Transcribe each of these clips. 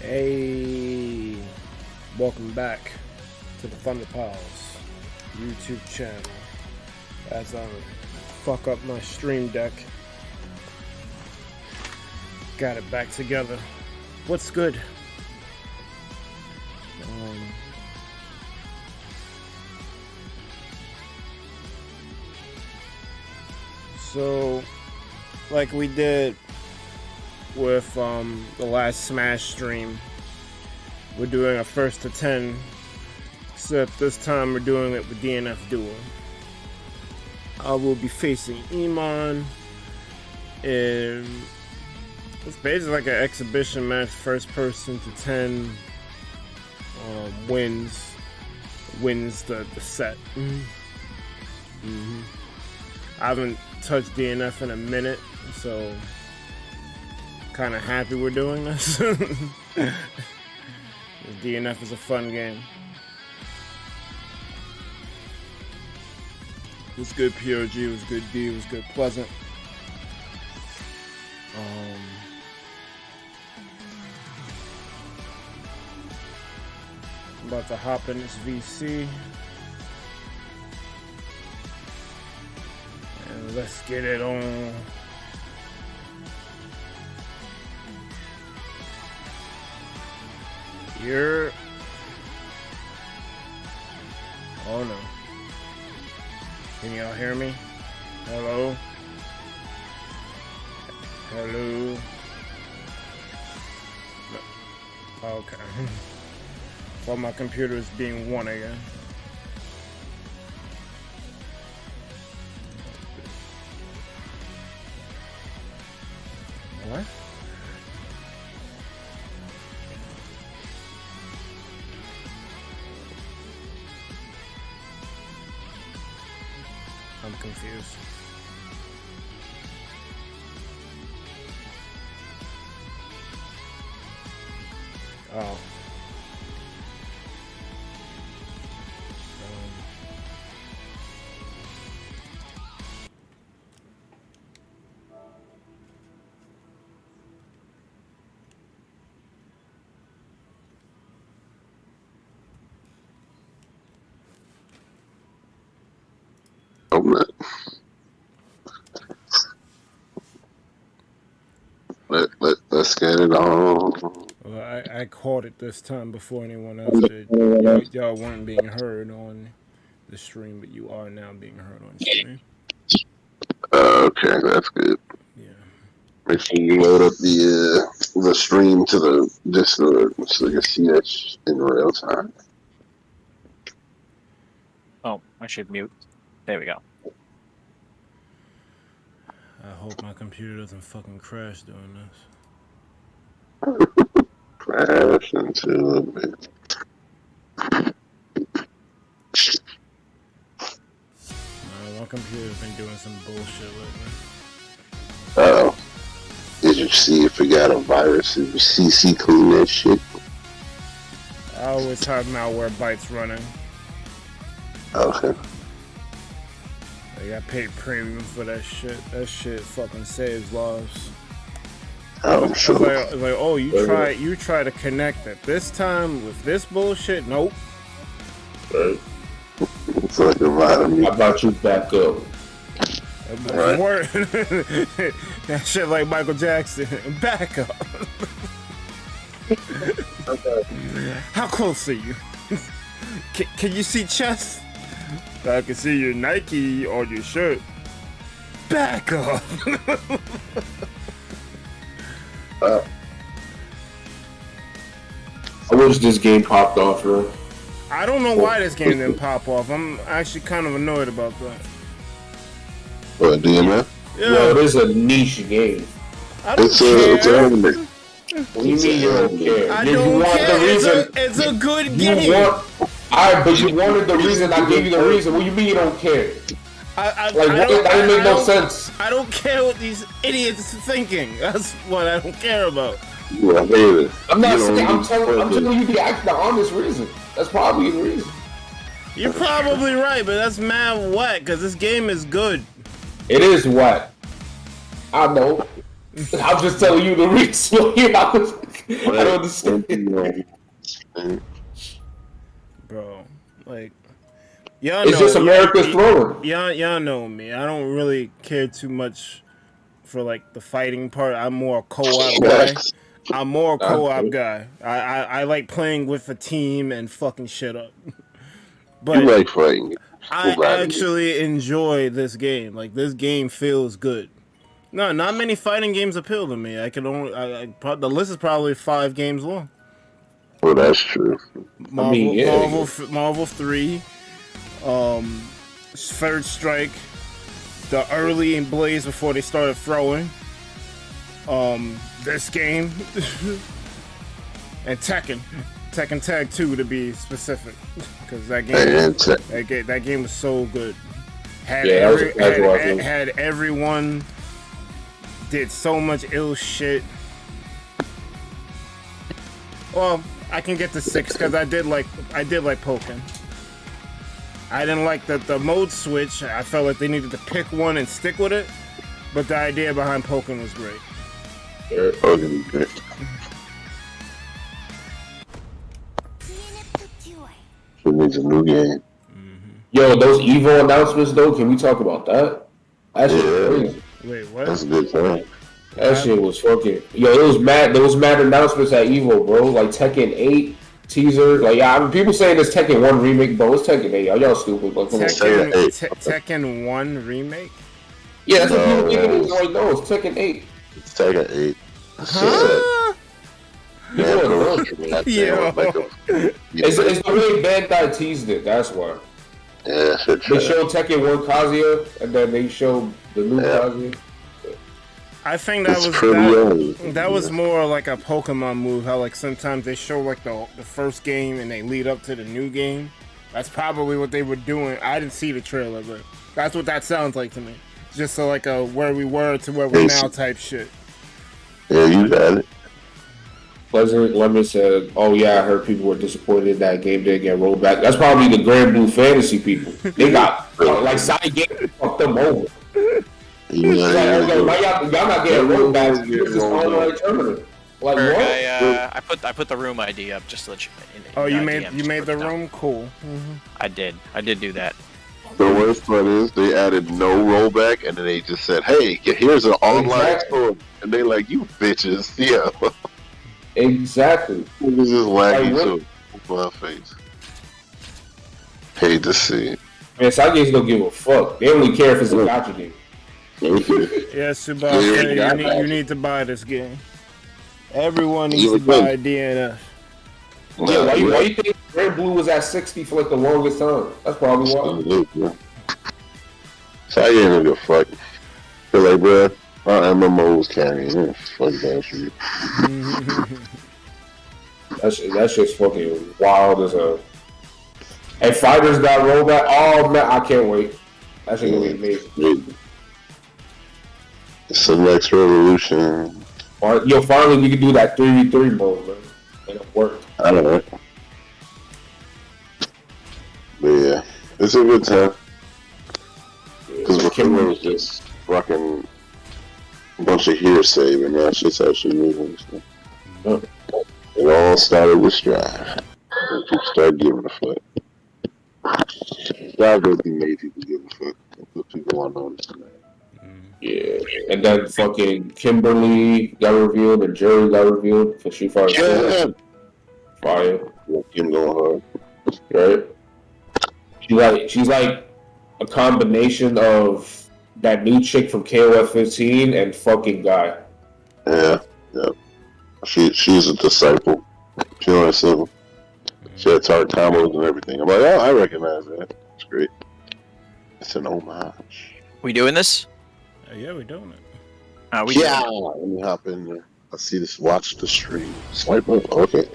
Hey, welcome back to the ThunderPals YouTube channel. As I fuck up my stream deck, got it back together. What's good? So, like we did with the last Smash stream, we're doing a first to 10, except this time we're doing it with DNF Duel. I will be facing Emon, and it's basically like an exhibition match. First person to 10 wins the set. I haven't touched DNF in a minute, so kind of happy we're doing this. DNF is a fun game. It was good POG, it was good D, it was good Pleasant. I'm about to hop in this VC. And let's get it on. Here. Oh no. Can y'all hear me? Hello? Hello? No. Okay. Thought my computer is being one again. What? I'm confused. Oh. Let's get it on. Well, I caught it this time before anyone else did. Y'all weren't being heard on the stream, but you are now being heard on stream. Okay, that's good. Yeah. Make sure you load up the stream to the Discord so you can see that in real time. Oh, I should mute. There we go. I hope my computer doesn't fucking crash doing this. Crash into a bit. My computer's been doing some bullshit lately. Uh-oh. Did you see if it got a virus? Did you CC clean that shit? I always have malware bytes running. Okay. I got paid premium for that shit. That shit fucking saves lives. I'm sure. Like, oh, you try to connect it. This time with this bullshit, nope. Right. It's like a vitamin. How about you back up? Right. That shit like Michael Jackson. Back up. How close are you? Can you see chest? I can see your Nike on your shirt. Back up. I wish this game popped off, bro. I don't know why this game didn't pop off. I'm actually kind of annoyed about that. What, DNF? Yeah. Well, it is a niche game. I don't care. It's anime. What do you mean you don't care? I you don't want care. The reason, it's a good you game. Alright, but you wanted the reason. I gave you the reason. What do you mean you don't care? That didn't make no sense. I don't care what these idiots are thinking. That's what I don't care about. Yeah, baby. I'm not saying. I'm telling you the honest reason. That's probably the reason. You're probably right, but that's mad whack, because this game is good. It is whack. I know. I'm just telling you the reason. I don't understand. Bro, like, y'all It's know, just America's throwing. Y'all know me. I don't really care too much for like the fighting part. I'm more a co-op guy. I like playing with a team and fucking shit up. But you like fighting. I actually enjoy this game. Like, this game feels good. No, not many fighting games appeal to me. I can only the list is probably 5 games long. Well, that's true. Marvel 3, Third Strike, the early in Blaze before they started throwing, this game, and Tekken Tag 2 to be specific, because that game was so good. Had everyone did so much ill shit. Well, I can get to 6 because I did like poking. I didn't like the mode switch. I felt like they needed to pick one and stick with it, but the idea behind poking was great. Poking was great. It needs a new game. Yo, those Evo announcements though, can we talk about that? That shit was crazy. Wait, what? That's a good time. That shit was fucking. Yo, it was mad. There was mad announcements at Evo, bro. Like Tekken 8 teaser. Like, yeah, I mean, people saying it's Tekken 1 remake, bro. It's Tekken 8. Y'all stupid. Like, Tekken 1 remake? Yeah, that's what people think it is. Like, no, it's Tekken 8. It's Tekken 8. Huh? It's the way Bandai teased it. That's why. Yeah, they showed Tekken 1 Kazuya, and then they showed the new Kazuya. I think that was more like a Pokemon move. How like sometimes they show like the first game and they lead up to the new game. That's probably what they were doing. I didn't see the trailer, but that's what that sounds like to me. Just so like a where we were to where we're now type shit. Yeah, you got it. Pleasant Lemon said, "Oh yeah, I heard people were disappointed that game didn't get rolled back." That's probably the Grand Blue Fantasy people. They got like side games fucked them over. Why y'all not getting rolled back? It's just online tournament. Like what? I put the room ID up just to let you. You made the room cool. Mm-hmm. I did do that. The worst part is they added no rollback, and then they just said, "Hey, here's an online store," and they like, "You bitches, yeah." Exactly. It was just laggy to my face. Hate to see it. Man, side games don't give a fuck. They only care if it's a gotcha game. Yeah, Subasa, you need to buy this game. Everyone needs to buy DNF. Yeah, why you think Red Blue was at 60 for like the longest time? That's probably why. Side games don't give a fuck. Feel like, bruh, our MMO was carrying it. Fuck that shit. That shit's fucking wild as a. And Fighters got rolled back. Oh man, I can't wait. That shit gonna be amazing. It's the next revolution. Yo, finally we can do that 3v3 mode, man. And it worked. I don't know. But yeah, it's a good time. Because before it was just fucking a bunch of hearsay, but now it's just actually moving. So. It all started with Strive. People started giving a fuck. Strive doesn't make people give a fuck. That's what people want to understand. Yeah, and then fucking Kimberly got revealed and Jerry got revealed for Street Fighter 2. Fire. Yeah, Kim going hard. Right? She's like a combination of that new chick from KOF 15 and fucking Guy. Yeah. She's a disciple. Pure and simple. She had hard combos and everything. I'm like, oh, I recognize that. It's great. It's an homage. We doing this? Yeah, we're doing it. Let me hop in there. I see this. Watch the stream. Swipe up. Okay.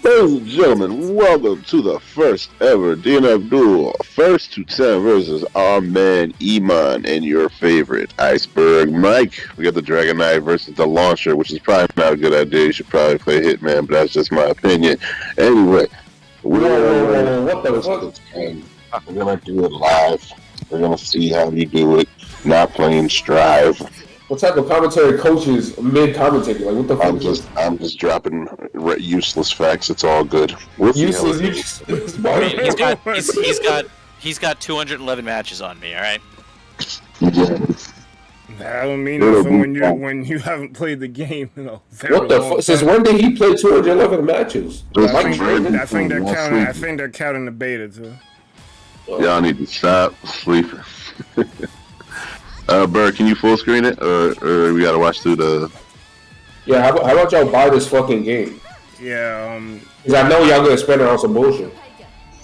Ladies and gentlemen, welcome to the first ever DNF Duel. First to 10 versus our man Emon and your favorite Iceberg Mike. We got the Dragon Knight versus the Launcher, which is probably not a good idea. You should probably play Hitman, but that's just my opinion. Anyway, what the fuck? We're gonna do it live. We're gonna see how you do it. Not playing Strive. What type of commentary coaches mid commentating? Like what the fuck? I'm just dropping useless facts. It's all good. Useless. I mean, he's got 211 matches on me. All right. I don't mean nothing when you haven't played the game. What the fuck? Since when did he play 211 matches? I think they're counting the beta too. Y'all need to stop sleeping. Bird, can you full screen it, or we gotta watch through the? Yeah, how about y'all buy this fucking game? Yeah. Cause I know y'all gonna spend it on some bullshit.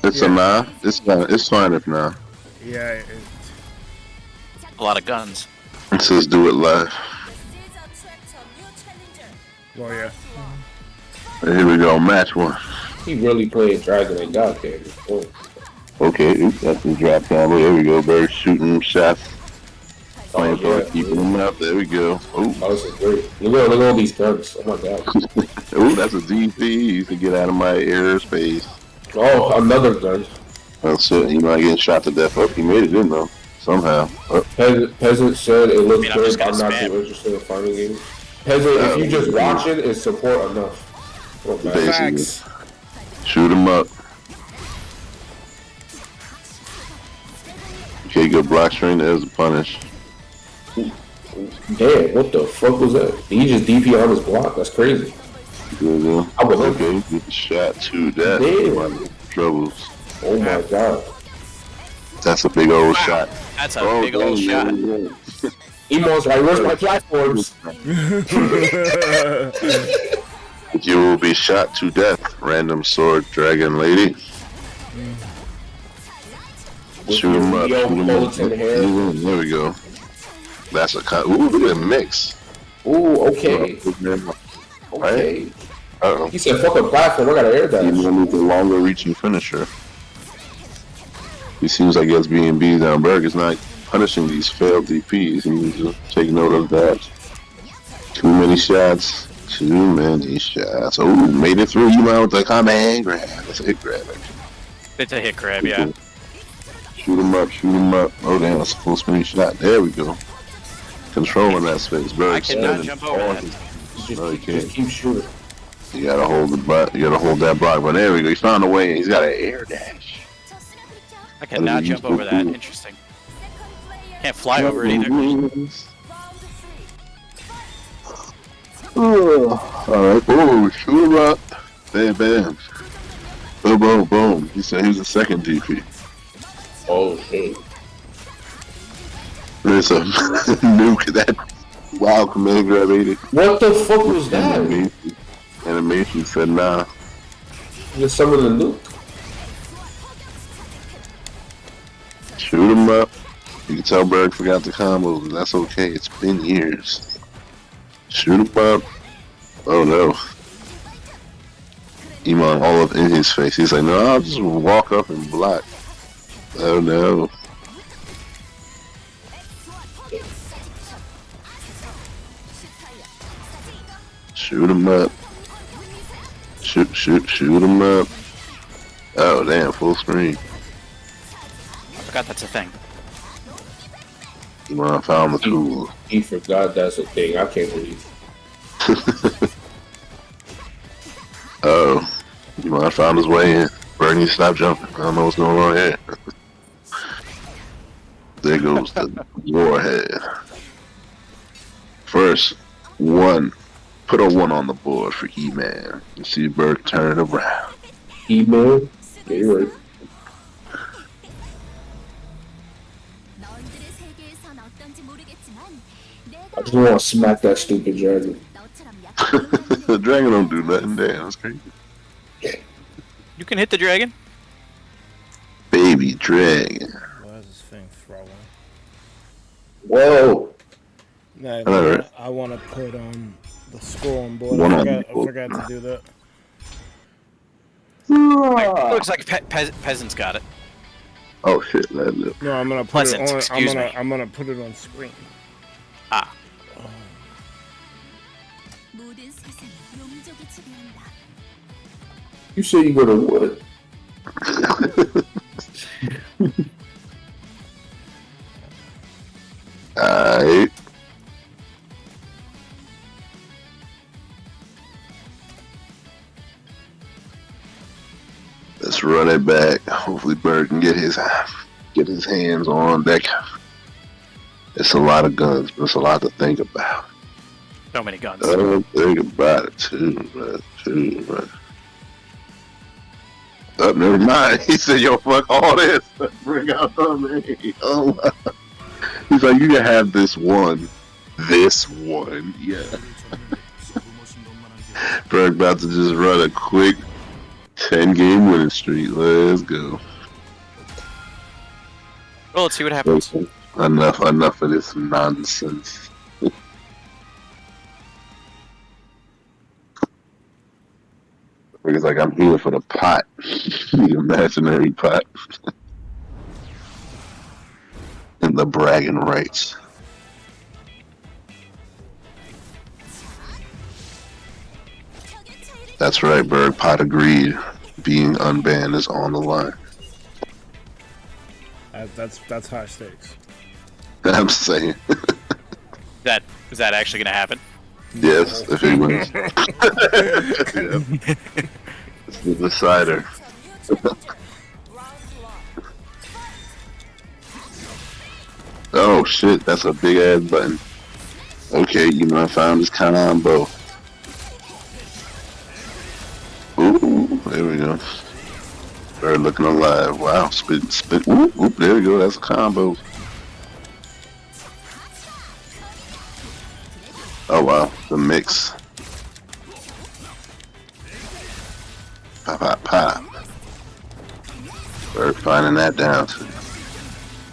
It's a nah. It's fine if not. Yeah. A lot of guns. It says do it live. Well, yeah. Here we go, match one. He really played Dragon and goddamn. Oh. Okay, oops, that's the drop down. There we go, Bird shooting shots. Playing for keeping them up. There we go. Oh, this is great. Look at all these guns. Oh my god. Ooh, that's a DP. You can get out of my airspace. Oh, another gun. That's it. You might get shot to death. Oh, he made it in though. Somehow. Peasant said it looks good. I'm I'm not too interested in finding it. Peasant, if you just watch it, it's support enough. Facts. Shoot him up. Okay, good block string. There's a punish. Damn, what the fuck was that? He just DP on his block. That's crazy. Good, I would okay, get shot to that. Damn. Troubles. Oh my god. That's a big old shot. That's a big old shot. Emon's like, where's my platforms? You will be shot to death, random sword dragon lady. Shoot him up. There we go. That's a cut. Ooh, look at that mix. Ooh, okay. Okay. Uh-oh. He said, fuck a platform, I got an air dash. He's gonna need the longer reaching finisher. He seems like he has B&B down. Berg is not punishing these failed DPs. He needs to take note of that. Too many shots. Too many shots. Oh, made it through. You might with the command grab. That's a hit grab. It's a hit grab, yeah. Shoot him up, shoot him up. Oh, damn, that's a full screen shot. There we go. Controlling that space. Berg I cannot jump over that. No, you can't. Just keep shooting. You gotta hold the butt. You gotta hold that block. But there we go. He found a way. He's got an air dash. I cannot jump over that. Interesting. Can't fly over it either. Alright. Oh, shoot him up. Bam, bam. Boom, boom, boom. He said he was the second DP. Oh, shit. There's a nuke that wild command grab 80. What the fuck was that? Animation said nah. Just some of the nuke. Shoot him up. You can tell Berg forgot the combos. That's okay. It's been years. Shoot him up. Oh no. Emon all up in his face. He's like, no, I'll just walk up and block. Oh no. Shoot him up. Shoot him up. Oh damn, full screen. I forgot that's a thing. Emon found the tool. He forgot that's a thing. I can't believe. Oh, Emon found his way in. Bernie, stop jumping. I don't know what's going on here. There goes the warhead. First, one. Put a 1 on the board for E-Man. You see Berg turn around. E-Man? Yeah, you're right. I just want to smack that stupid dragon. The dragon don't do nothing. Damn, that's crazy. You can hit the dragon? Baby dragon. Why is this thing throwing? Whoa! Nah, I want to put the score on board. I forgot to do that. Looks like Peasant's got it. Oh shit, that's it. No, I'm gonna put Pleasant, it on. excuse me. I'm gonna put it on screen. Ah. You say you go to what? Alright. Let's run it back. Hopefully Bird can get his hands on deck. It's a lot of guns, but it's a lot to think about. So many guns. Think about it too, man. Oh, never mind. He said, "Yo, fuck all this. Bring out the man." Oh, he's like, "You can have this one. This one, yeah." Berg about to just run a quick 10-game winning streak. Let's go. Well, let's see what happens. Enough of this nonsense. It's like, I'm here for the pot. The imaginary pot. And the bragging rights. That's right, Berg. Pot agreed. Being unbanned is on the line. That's high stakes. I'm saying. Is that actually going to happen? Yes, if he wins. It's the decider. Oh shit, that's a big ass button. Okay, you know, I found this combo. Ooh, there we go. Bird looking alive. Wow, spit. Oop, there we go, that's a combo. Oh wow, the mix. Pop. Bird finding that down too.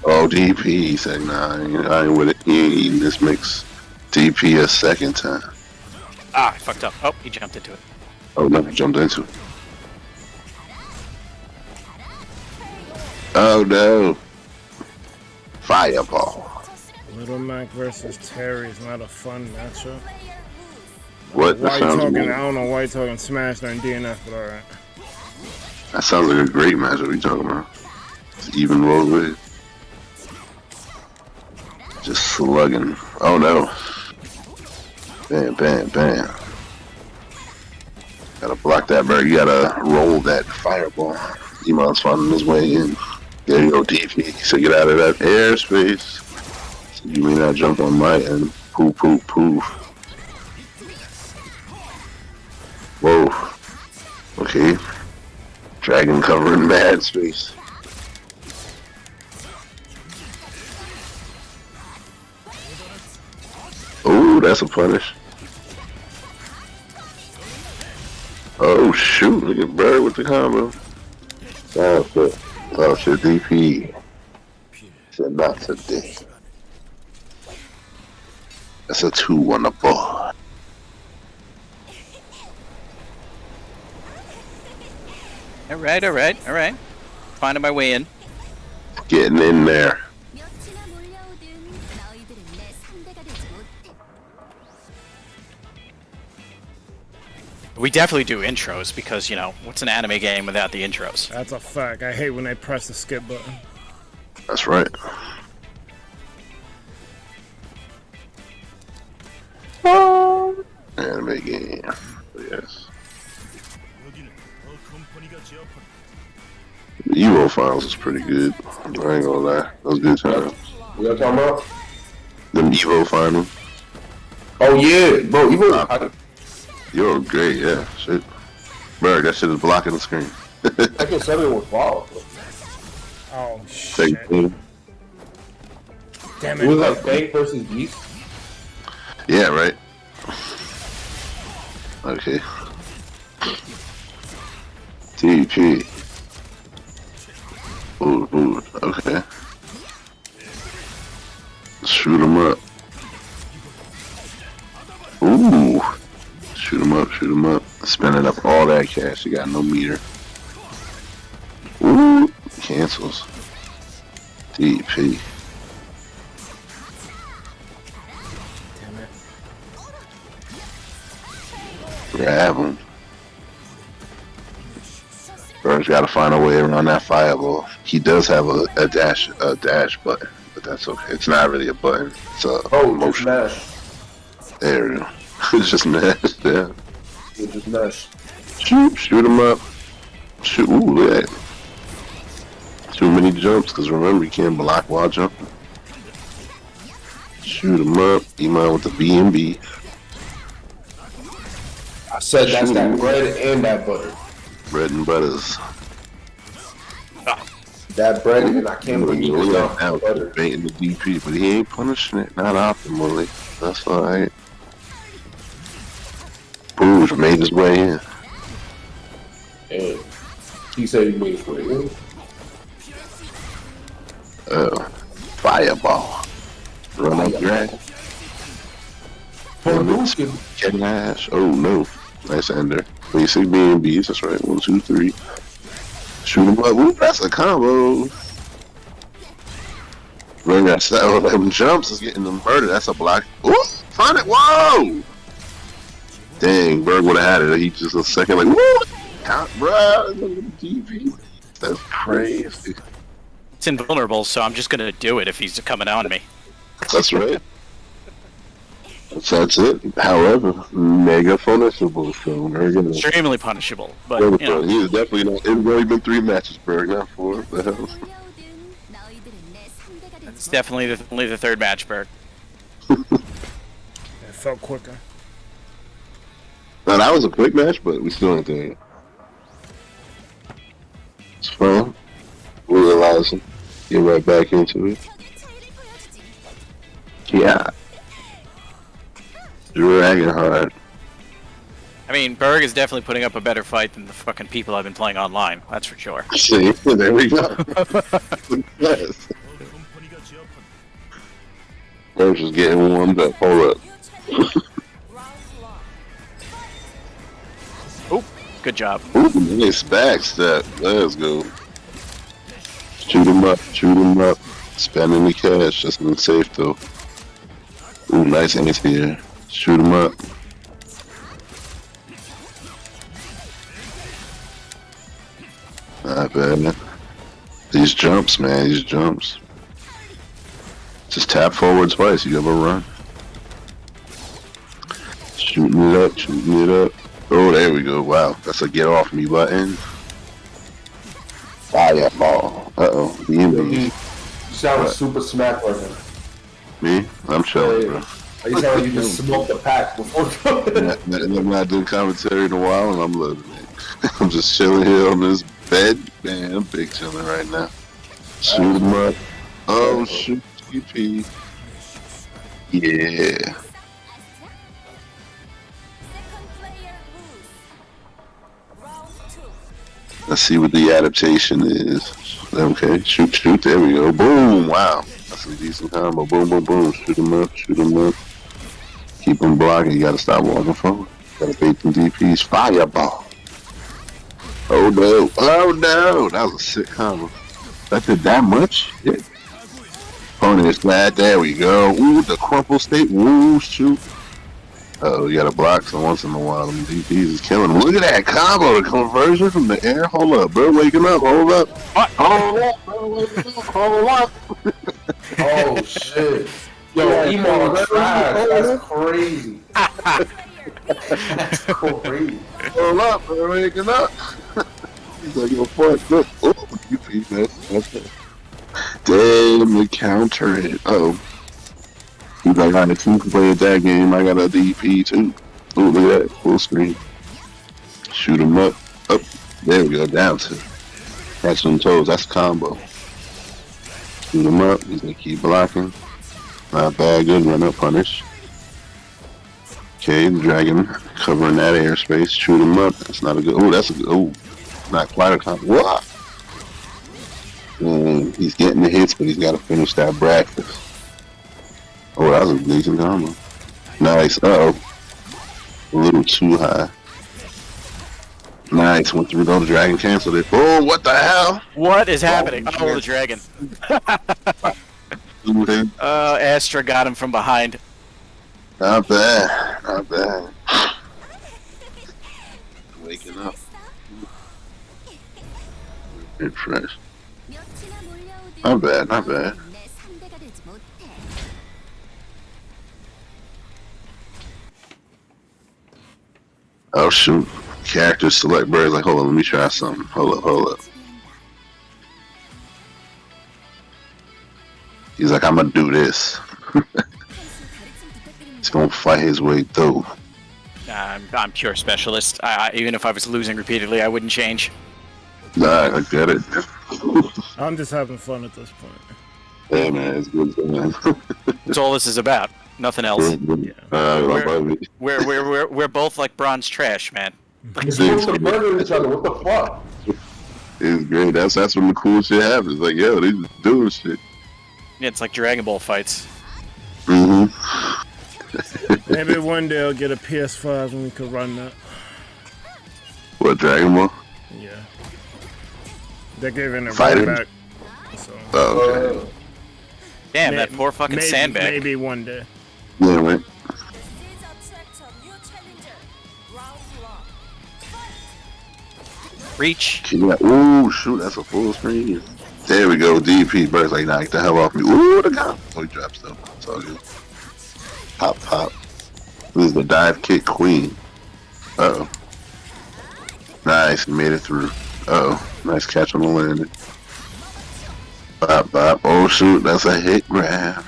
Oh, DP, he said, nah, I ain't with it. He ain't eating this mix. DP a second time. Ah, I fucked up. Oh, he jumped into it. Oh, no, he jumped into it. Oh, no. Fireball. Little Mac versus Terry is not a fun matchup. What? Why you talking? I don't know why you talking Smash during DNF, but alright. That sounds like a great match. What are you talking about? It's even roll with. Just slugging. Oh no. Bam. Gotta block that bird. You gotta roll that fireball. Emon's finding his way in. There you go, DP. So get out of that airspace. So you may not jump on my end. Poof. Whoa. Okay. Dragon covering mad space. Oh, that's a punish. Oh shoot, look at Bird with the combo. Oh shit, DP. Said not today. That's a 2 on the board. Alright. Finding my way in. Getting in there. We definitely do intros because, you know, what's an anime game without the intros? That's a fact. I hate when they press the skip button. That's right. Anime game. Yes. The Evo Files is pretty good. I ain't gonna lie. That was good time. What y'all talking about? Them Evo Finals. Oh yeah, bro, Evo. You're great, yeah. Shit. Bro, that shit is blocking the screen. I can set it with fall. Oh shit. Damn it. It was like Bank versus Beast. Yeah, right. Okay. TP. Ooh, okay. Shoot him up. Ooh. Shoot him up. Spending up all that cash. You got no meter. Ooh. Cancels. TP. Damn it. Grab him. Bird's got to find a way around that fireball. He does have a dash button, but that's okay. It's not really a button. It's a motion. Mash. There we go. It's just mash. Yeah. It's just mash. Shoot him up. Shoot, ooh, look at that. Too many jumps, because remember, you can't block while jumping. Shoot him up. Emon with the B&B. I said that's that bread and that butter. Bread and butters. That bread and I can't believe it's not butter. Baiting the DP, but he ain't punishing it. Not optimally. That's alright. Booge made his way in. And he said he made his way in. Fireball. Run up drag. Get Nash. Oh no. Nice ender. Basic B&Bs. That's right. 1, 2, 3. Shoot him up. Ooh, that's a combo. Bring that 7 jumps is getting them murdered. That's a block. Ooh, find it. Whoa. Dang, Berg would have had it. He just a second like, woo! Bruh, DP. That's crazy. It's invulnerable, so I'm just gonna do it if he's coming on me. That's right. That's it. However, mega punishable. So we're gonna Extremely punishable, but you know. He's definitely not. It's only been 3 matches, Berg, not 4. The hell. It's definitely only the 3rd match, Berg. It felt quicker. Now, that was a quick match, but we still ain't there yet. It's fun. Realizing. Get right back into it. Yeah. Dragging hard. I mean, Berg is definitely putting up a better fight than the fucking people I've been playing online. That's for sure. See, there we go. Yes. Berg's just getting warmed up. Hold up. Oh, good job. Ooh, nice backstep. Let's go. Shoot him up. Shoot him up. Spending the cash. That's been safe though. Ooh, nice anti-air. Shoot him up. Not bad, man. These jumps, man. These jumps. Just tap forward twice. You have a run. Shooting it up. Shooting it up. Oh, there we go. Wow. That's a get off me button. Fireball. Uh-oh. You sound super smack right now. Me? I'm chilling, bro. I sound like you just smoked the pack before coming. I'm not doing commentary in a while, and I'm loading it. I'm just chilling here on this bed. Man, I'm big chilling right now. Shoot him up. Oh, shoot. TP. Yeah. Let's see what the adaptation is. Okay, shoot, shoot. There we go. Boom. Wow. That's a decent combo. Boom, boom, boom. Shoot him up. Shoot him up. Keep him blocking. You gotta stop walking forward. Gotta bait them DPs. Fireball. Oh no. Oh no. That was a sick combo. That did that much? Yeah. Opponent is glad. There we go. Ooh, the crumple state. Woo, shoot. Uh-oh, you gotta block some once in a while. Them DPs is killing them. Look at that combo. The conversion from the air. Hold up, bro. Waking up. Hold up. What? Hold up, bro. Waking up. Hold up. Oh, shit. Yo, Emon trash. That's crazy. That's crazy. Hold up, bro. Waking up. He's like, yo, fuck. Look. Oh, DP, man. That's it. Damn, we counter it. Uh-oh. He's like, I got a team to play at that game. I got a DP too. Oh, look at that. Full screen. Shoot him up. Up. There we go. Down to. Catch them toes. That's a combo. Shoot him up. He's going to keep blocking. Not bad. Good run up punish. Okay, the dragon covering that airspace. Shoot him up. That's not a good. Oh, that's a good. Oh, not quite a combo. What? And he's getting the hits, but he's got to finish that breakfast. Oh, that was a decent combo. Nice. Uh-oh. A little too high. Nice. Went through the dragon, canceled it. Oh, what the hell? What is happening? Oh, the dragon. Astra got him from behind. Not bad. Not bad. Waking up. Good fresh. Not bad, not bad. Oh shoot. character select birds. Like, hold on, let me try something. Hold up. He's like, I'm gonna do this. He's gonna fight his way through. I'm pure specialist. Even if I was losing repeatedly, I wouldn't change. Nah, I get it. I'm just having fun at this point. Yeah, man, it's good, man. That's all this is about. Nothing else. Yeah. We're both like bronze trash, man. It's supposed to murder each other. What the fuck? It's great. That's when the cool shit happens. Like, yo, they just doing shit. Yeah, it's like Dragon Ball fights. Maybe one day I'll get a PS5 and we could run that. What, Dragon Ball? Yeah. They're giving it Fighting? right back. So. Oh, okay. Damn, that poor fucking sandbag. Maybe one day. Yeah, right. Reach. Yeah. Ooh, shoot, that's a full screen. There we go, DP. Bird's like, nah, get the hell off me. Ooh, the guy. Oh, he drops though. It's all good. Pop, pop. This is the dive kick queen. Uh-oh. Nice, made it through. Uh-oh. Nice catch on the landing. Bop, bop. Oh, shoot, that's a hit grab.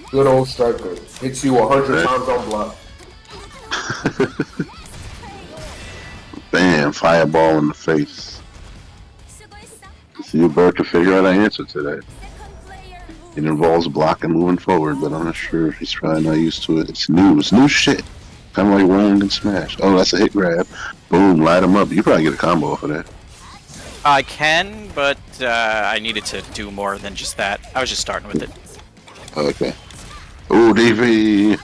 Good old striker. Hits you 100 times on block. Bam, fireball in the face. See, your bird can figure out an answer to that. It involves blocking moving forward, but I'm not sure if he's probably not used to it. It's new shit. Kind of like Wong and Smash. Oh, that's a hit grab. Boom, light him up. You probably get a combo off of that. I can, but I needed to do more than just that. I was just starting with it. Okay. Ooh, DV.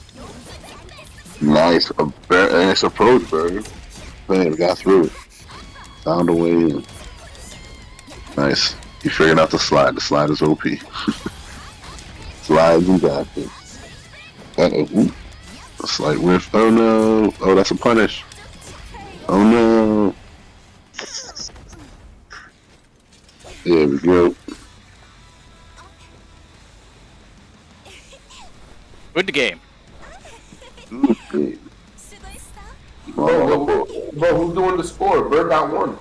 Nice. Nice approach, Bird. Man, got through it. Found a way in. Nice. You figured out the slide. The slide is OP. Slides and got it. Uh-oh. A slight whiff. Oh no. Oh, that's a punish. Oh no. There we go. Good game. Good game. Bro, who's doing the score? Bird got one.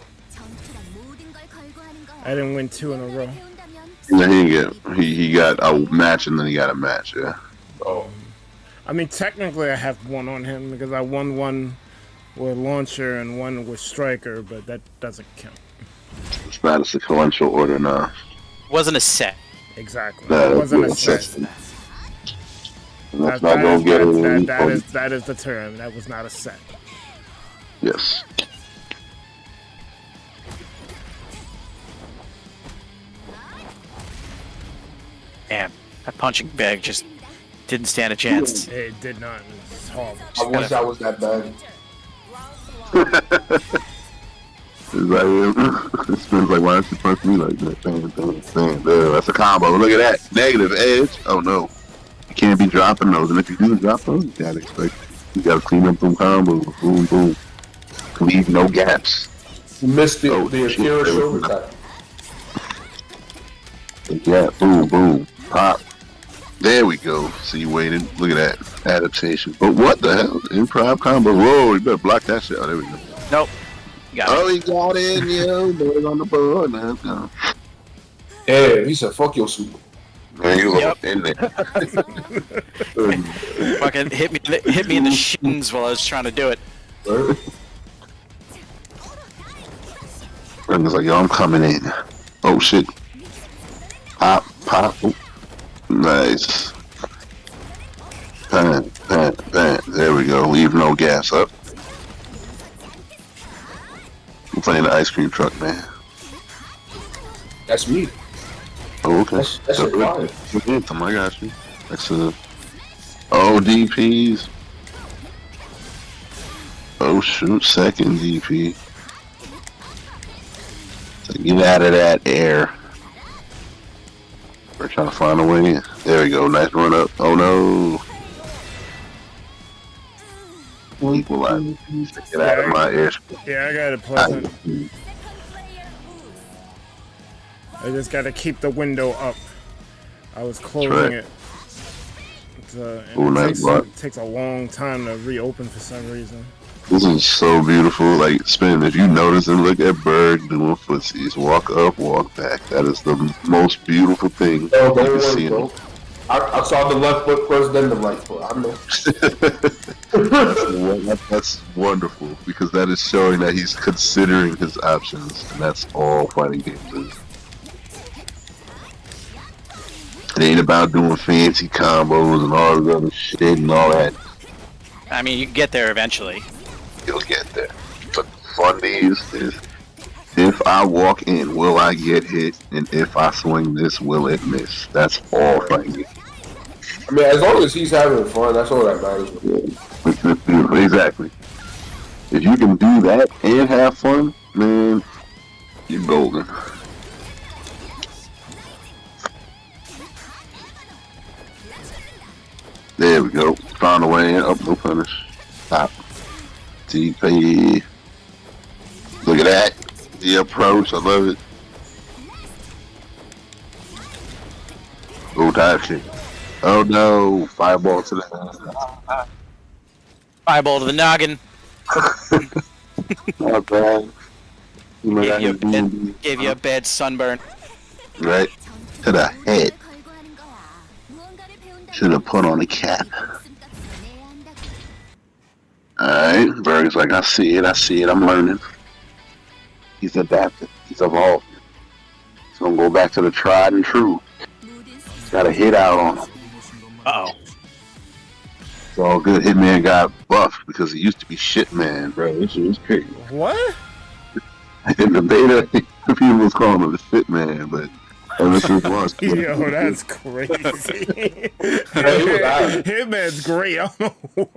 I didn't win 2 in a row. Yeah, he got a match and then he got a match, yeah. Oh. I mean, technically I have one on him because I won one with launcher and one with striker, but that doesn't count. It's not a sequential order now. Wasn't a set. Exactly. That It wasn't a set. set. That's not gonna get it. That is the term. That was not a set. Yes. Damn, that punching bag just didn't stand a chance. It did not. It's horrible. I wish I was that bad. It's like, it spins like, why don't you punch me like that? Damn. That's a combo. Look at that. Negative edge. Oh no. You can't be dropping those. And if you do drop those, you gotta expect. You gotta clean up them combos. Boom, boom. Leave no gaps. You missed it. Oh, the Akira shit. shoulder tap. Yeah, boom, boom. Pop. There we go. So you waited. Look at that. Adaptation. But what the hell? Improv combo. Whoa, you better block that shit. Oh, there we go. Nope. Got Oh, he got it, yo. Boys on the board. Let's go. Yeah, he said, fuck your super. Man, you Yep. in there. Fucking hit me in the shins while I was trying to do it. And it's like, yo, I'm coming in. Oh, shit. Pop, pop. Ooh. Nice. Pan. There we go. Leave no gas up. I'm playing the ice cream truck, man. That's me. Oh, okay. That's your fire. Anthem, I got you. That's oh, DPs. Oh, shoot. Second DP. So get out of that air. We're trying to find a way in. There we go. Nice run up. Oh, no. Equalize. Get out of my air. Yeah, I got it pleasant. I just got to keep the window up. I was closing right. it. And Ooh, nice block. it takes a long time to reopen for some reason. This is so beautiful. Like, Spin, if you notice and look at Berg doing footsies, walk up, walk back. That is the most beautiful thing No, you don't can worry, see. bro. I saw the left foot first, then the right foot. I know. That's wonderful because that is showing that he's considering his options, and that's all fighting games is. It ain't about doing fancy combos and all this other shit and all that. I mean, you can get there eventually. You'll get there. But fundies is, if I walk in, will I get hit? And if I swing this, will it miss? That's all fighting games. I mean, as long as he's having fun, that's all that matters. Exactly. If you can do that and have fun, man, you're golden. There we go. Found a way in. Up, no punish. Stop. TP. Look at that. The approach. I love it. Oh, dive kick. Oh no. Fireball to the Fireball to the noggin. Not bad. Gave you a bad sunburn. Right? To the head. Should have put on a cap. Alright, Berg's like, I see it, I'm learning. He's adapted, he's evolved. He's gonna go back to the tried and true. He's got a hit out on him. Uh-oh. It's all good. Hitman got buffed because he used to be Shitman, bro. This was crazy. What? In the beta, people was calling him the Shitman, but ever since launch, Yo, that's crazy. Hitman's great. I don't know.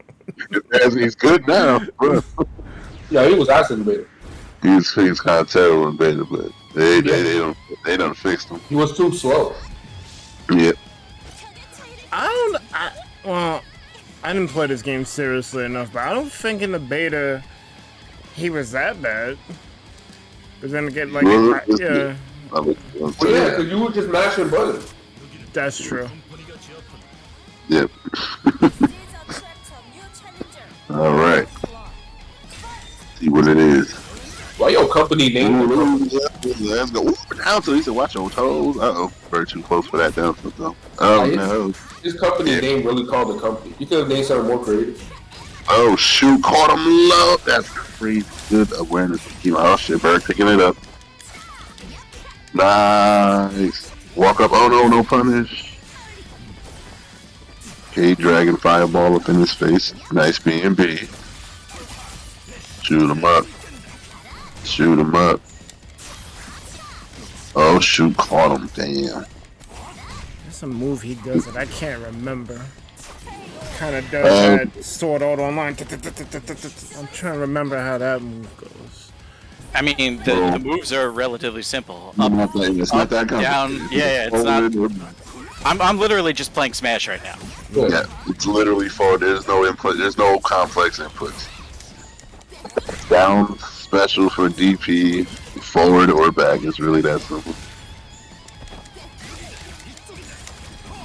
he's good now, bro. Yeah, he was acid in beta. He's kind of terrible in beta, but they done fixed him. He was too slow. Yep. Well, I didn't play this game seriously enough, but I don't think in the beta he was that bad. But then again, like, yeah. Well, yeah, because you were just mashing buttons. That's true. Yep. Alright. See what it is. Why your company name? Let's go. Ooh, down to he said, watch your toes. Uh-oh. Very too close for that down to though. Oh, no. His company name really called the company. You could have named something more creative. Oh, shoot. Caught him low. That's crazy. Good awareness. Oh, shit. Bird picking it up. Nice. Walk up. Oh, no. No punish. Okay, dragon fireball up in his face. Nice B&B. Shoot him up. Shoot him up. Oh, shoot. Caught him. Damn. There's a move he does that I can't remember. Kind of does that Sword Art Online. I'm trying to remember how that move goes. I mean, the moves are relatively simple. It's not that complicated. Down. Yeah, it's not. I'm literally just playing Smash right now. Yeah, it's literally forward. There's no input. There's no complex inputs. Down special for DP, forward or back. It's really that simple.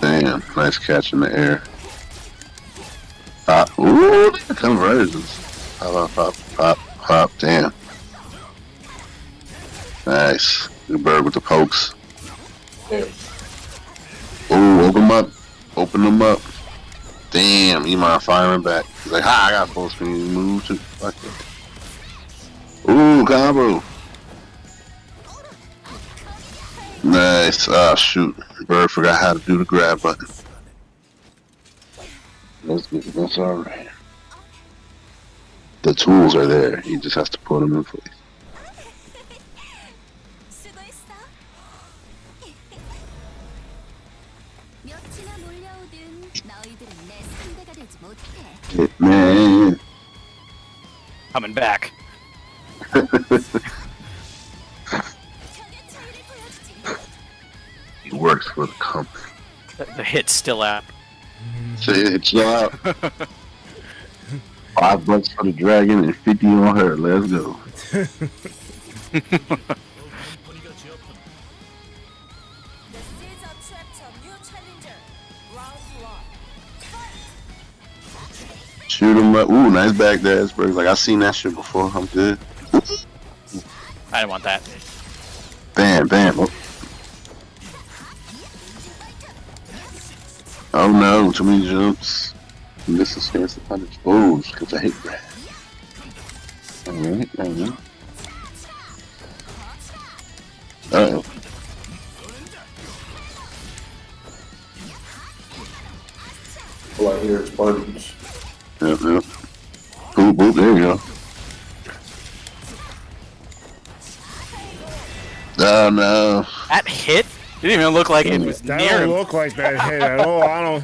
Damn, nice catch in the air. Ooh, conversions. Pop, pop, pop, pop. Damn. Nice. Good bird with the pokes. Damn. Ooh, open them up. Open them up. Damn, Emon firing back. He's like, ha, I got full screen move too. Fuck it. Ooh, combo. Nice. Ah, shoot. Bird forgot how to do the grab button. That's good. That's alright. The tools are there. He just has to put them in place. Man. Coming back. He works for the company. The hit's still out. Chill out. $5 for the dragon and 50 on her. Let's go. Shoot him up. Ooh, nice back there, Iceberg. Like, I seen that shit before. I'm good. I didn't want that. Bam, bam. Oh no, too many jumps. This is chance to punish. Oh, because I hate that. Alright, alright. Uh-oh. All I hear is buttons. Yep, yep. Boop, boop, there you go. Oh no. That hit? Didn't even look like it was That near don't him. look like that hit at all. I don't.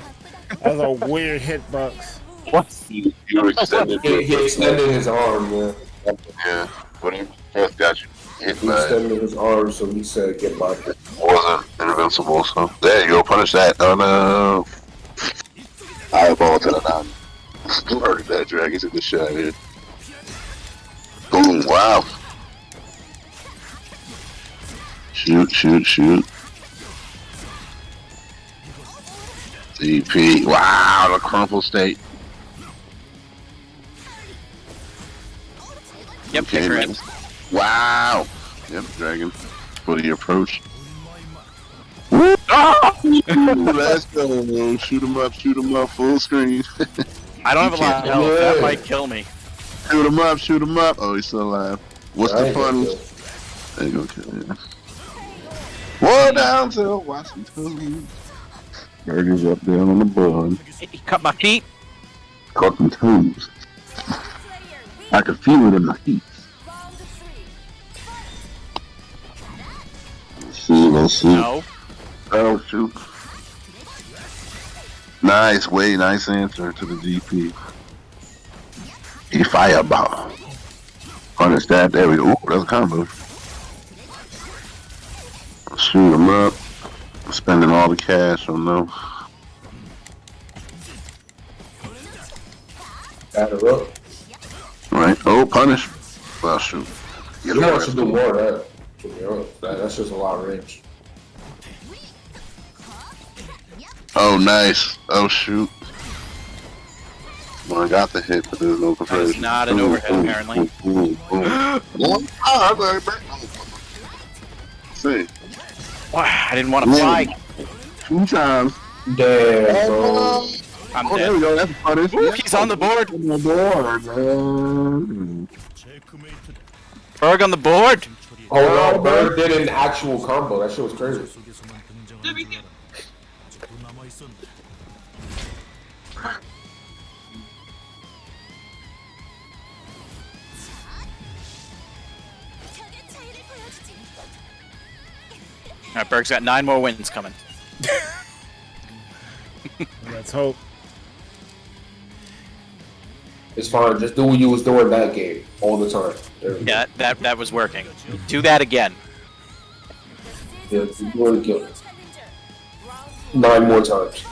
That was a weird hitbox. What? You extended He extended his arm, yeah. Yeah. What do you first got you hit He by it? extended his arm, so he said, "Get by." Wasn't invincible, so there you go, punish that. Oh no. Eyeball to the nine. Murdered that dragon to the shot here. Boom, wow. Shoot, shoot, shoot. DP. Wow, the crumple state. Yep, Okay, picture man. it. Wow. Yep, dragon. For the approach. Woo! Oh! Let's go. Shoot him up, full screen. I don't have a lot of health. That might kill me. Shoot him up, shoot him up. Oh, he's still alive. What's the fun? Kill. There you go, kill him. Whoa, down to Washington. Burgers up there on the board. He cut my feet. Caught some toes. I can feel it in my feet. Let's see. No. Oh, shoot. Nice, way nice answer to the GP. A fireball. Punish that. There we go. Ooh, that's a combo. Shoot him up. Spending all the cash on no. Batter up. Right. Oh, punish. Well, shoot. Get You him want to do more of that. To be honest. That's just a lot of range. Oh, nice. Oh, shoot. Well, I got the hit, but there's no That conversion. is not an overhead, apparently. See. Wow, I didn't want to fly. 2 times. Damn, bro. I'm Oh, there we dead. go. That's punish. Ooh, he's on the board. On the board, man. Berg on the board. Oh no, Bird did an actual combo. That shit was crazy. Alright, Berg's got 9 more wins coming. Let's hope. It's fine. Just do what you was doing that game all the time. There we go. Yeah, that was working. Do that again. Yeah, you do it again. 9 more times.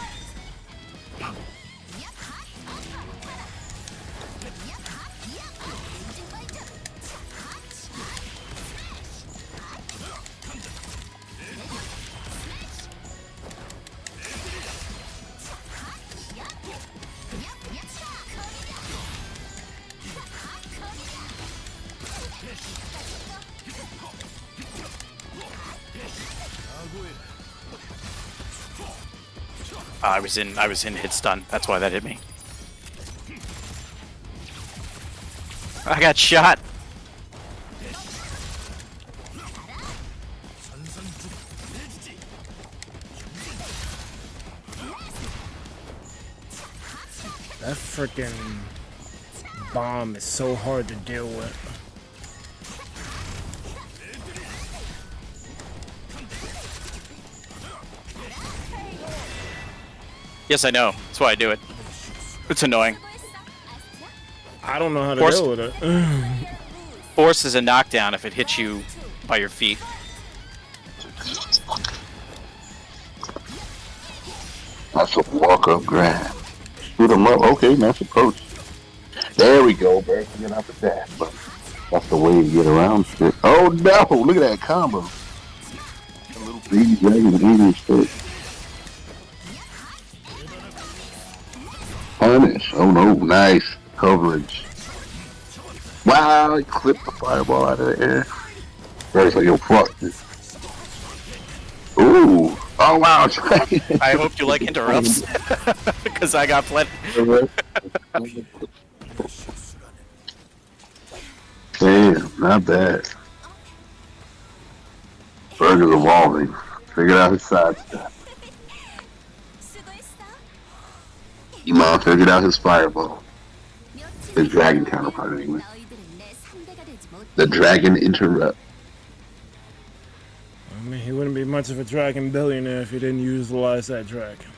I was in hit stun. That's why that hit me. I got shot. That freaking bomb is so hard to deal with. Yes, I know. That's why I do it. It's annoying. I don't know how to Force- deal with it. Force is a knockdown if it hits you by your feet. That's a walk-up grab. Shoot him up. Okay, nice approach. There we go, Bert. Get out the dash, but that's the way to get around shit. Oh no! Look at that combo. A little baby dragon English shit. Punish. Oh no, nice coverage. Wow, he clipped the fireball out of the air. First, like, yo, fuck this. Ooh. Oh wow. I hope you like interrupts. Because I got plenty. Damn, not bad. Burger's evolving. Figured out his side step. Emon figured out his fireball. His dragon counterpart anyway. The dragon interrupt. I mean, he wouldn't be much of a dragon billionaire if he didn't utilize that dragon.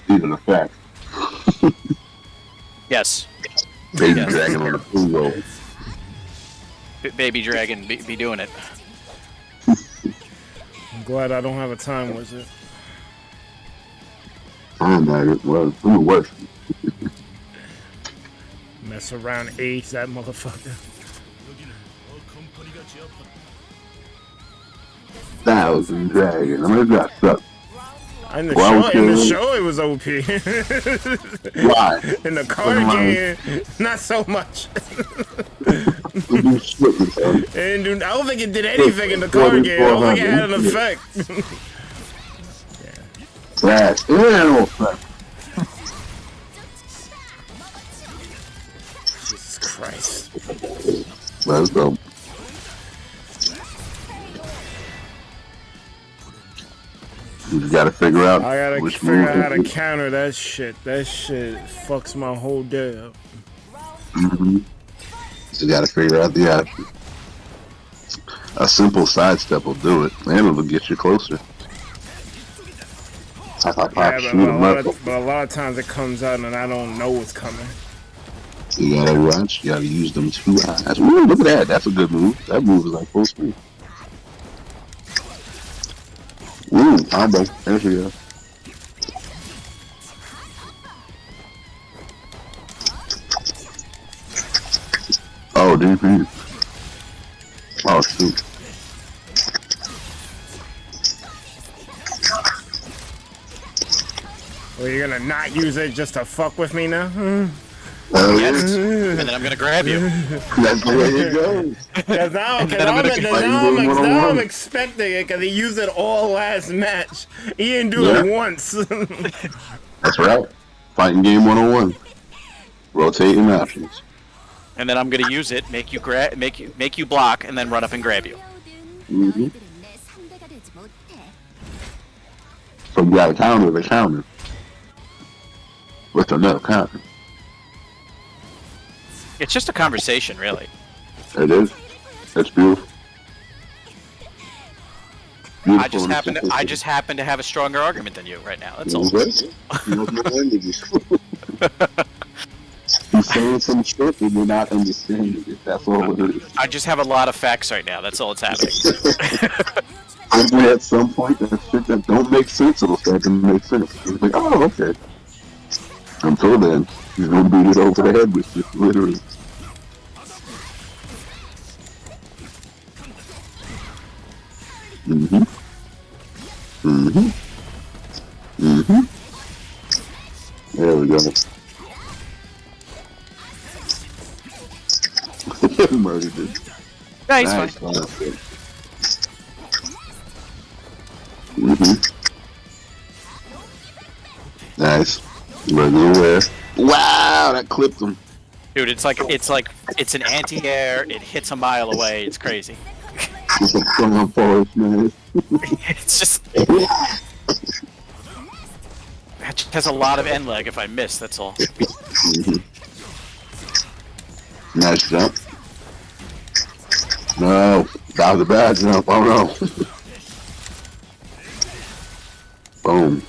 Even a fact. Yes. Baby dragon on the pool roll. Baby dragon be doing it. I'm glad I don't have a time wizard. Time maggot was worse. Mess around, age that motherfucker. 1,000 dragon. I mean, that sucks. In the show, it was OP. Why? In the card game, not so much. And I don't think it did anything in the card game. I don't think it had an effect. That's effect. Jesus Christ. Let's go. You just gotta figure out. I gotta figure out how to counter that shit. That shit fucks my whole day up. You gotta figure out the option. A simple sidestep will do it, and it'll get you closer. But a lot of times it comes out and I don't know what's coming. You gotta watch. You gotta use them 2 eyes. Ooh, look at that. That's a good move. That move is like full speed. Ooh, combo. There she goes. Oh, DP. Oh, shoot. Well, you're gonna not use it just to fuck with me now? Yes. And then I'm gonna grab you. That's the way it goes. Cause now I'm expecting it because he used it all last match. He didn't do it once. That's right. Fighting game 101. Rotating options. And then I'm gonna use it, make you block, and then run up and grab you. So you gotta counter the counter. With another counter. It's just a conversation, really. It is. It's beautiful. I just happen to have a stronger argument than you right now. That's all. He's saying some shit and you're not understanding it. That's all it is. I just have a lot of facts right now. That's all that's happening. Hopefully at some point that shit that don't make sense, it'll start to make sense. It's like, oh, okay. Until then, he's gonna beat it over the head with you, literally. There we go. Murdered it. Nice. Nice. Regular wear. Wow, that clipped him. Dude, it's an anti-air. It hits a mile away. It's crazy. It's a strong forest, man. It's just. That just has a lot of end leg if I miss, that's all. Nice jump. No, that was a bad jump. Oh no. Boom.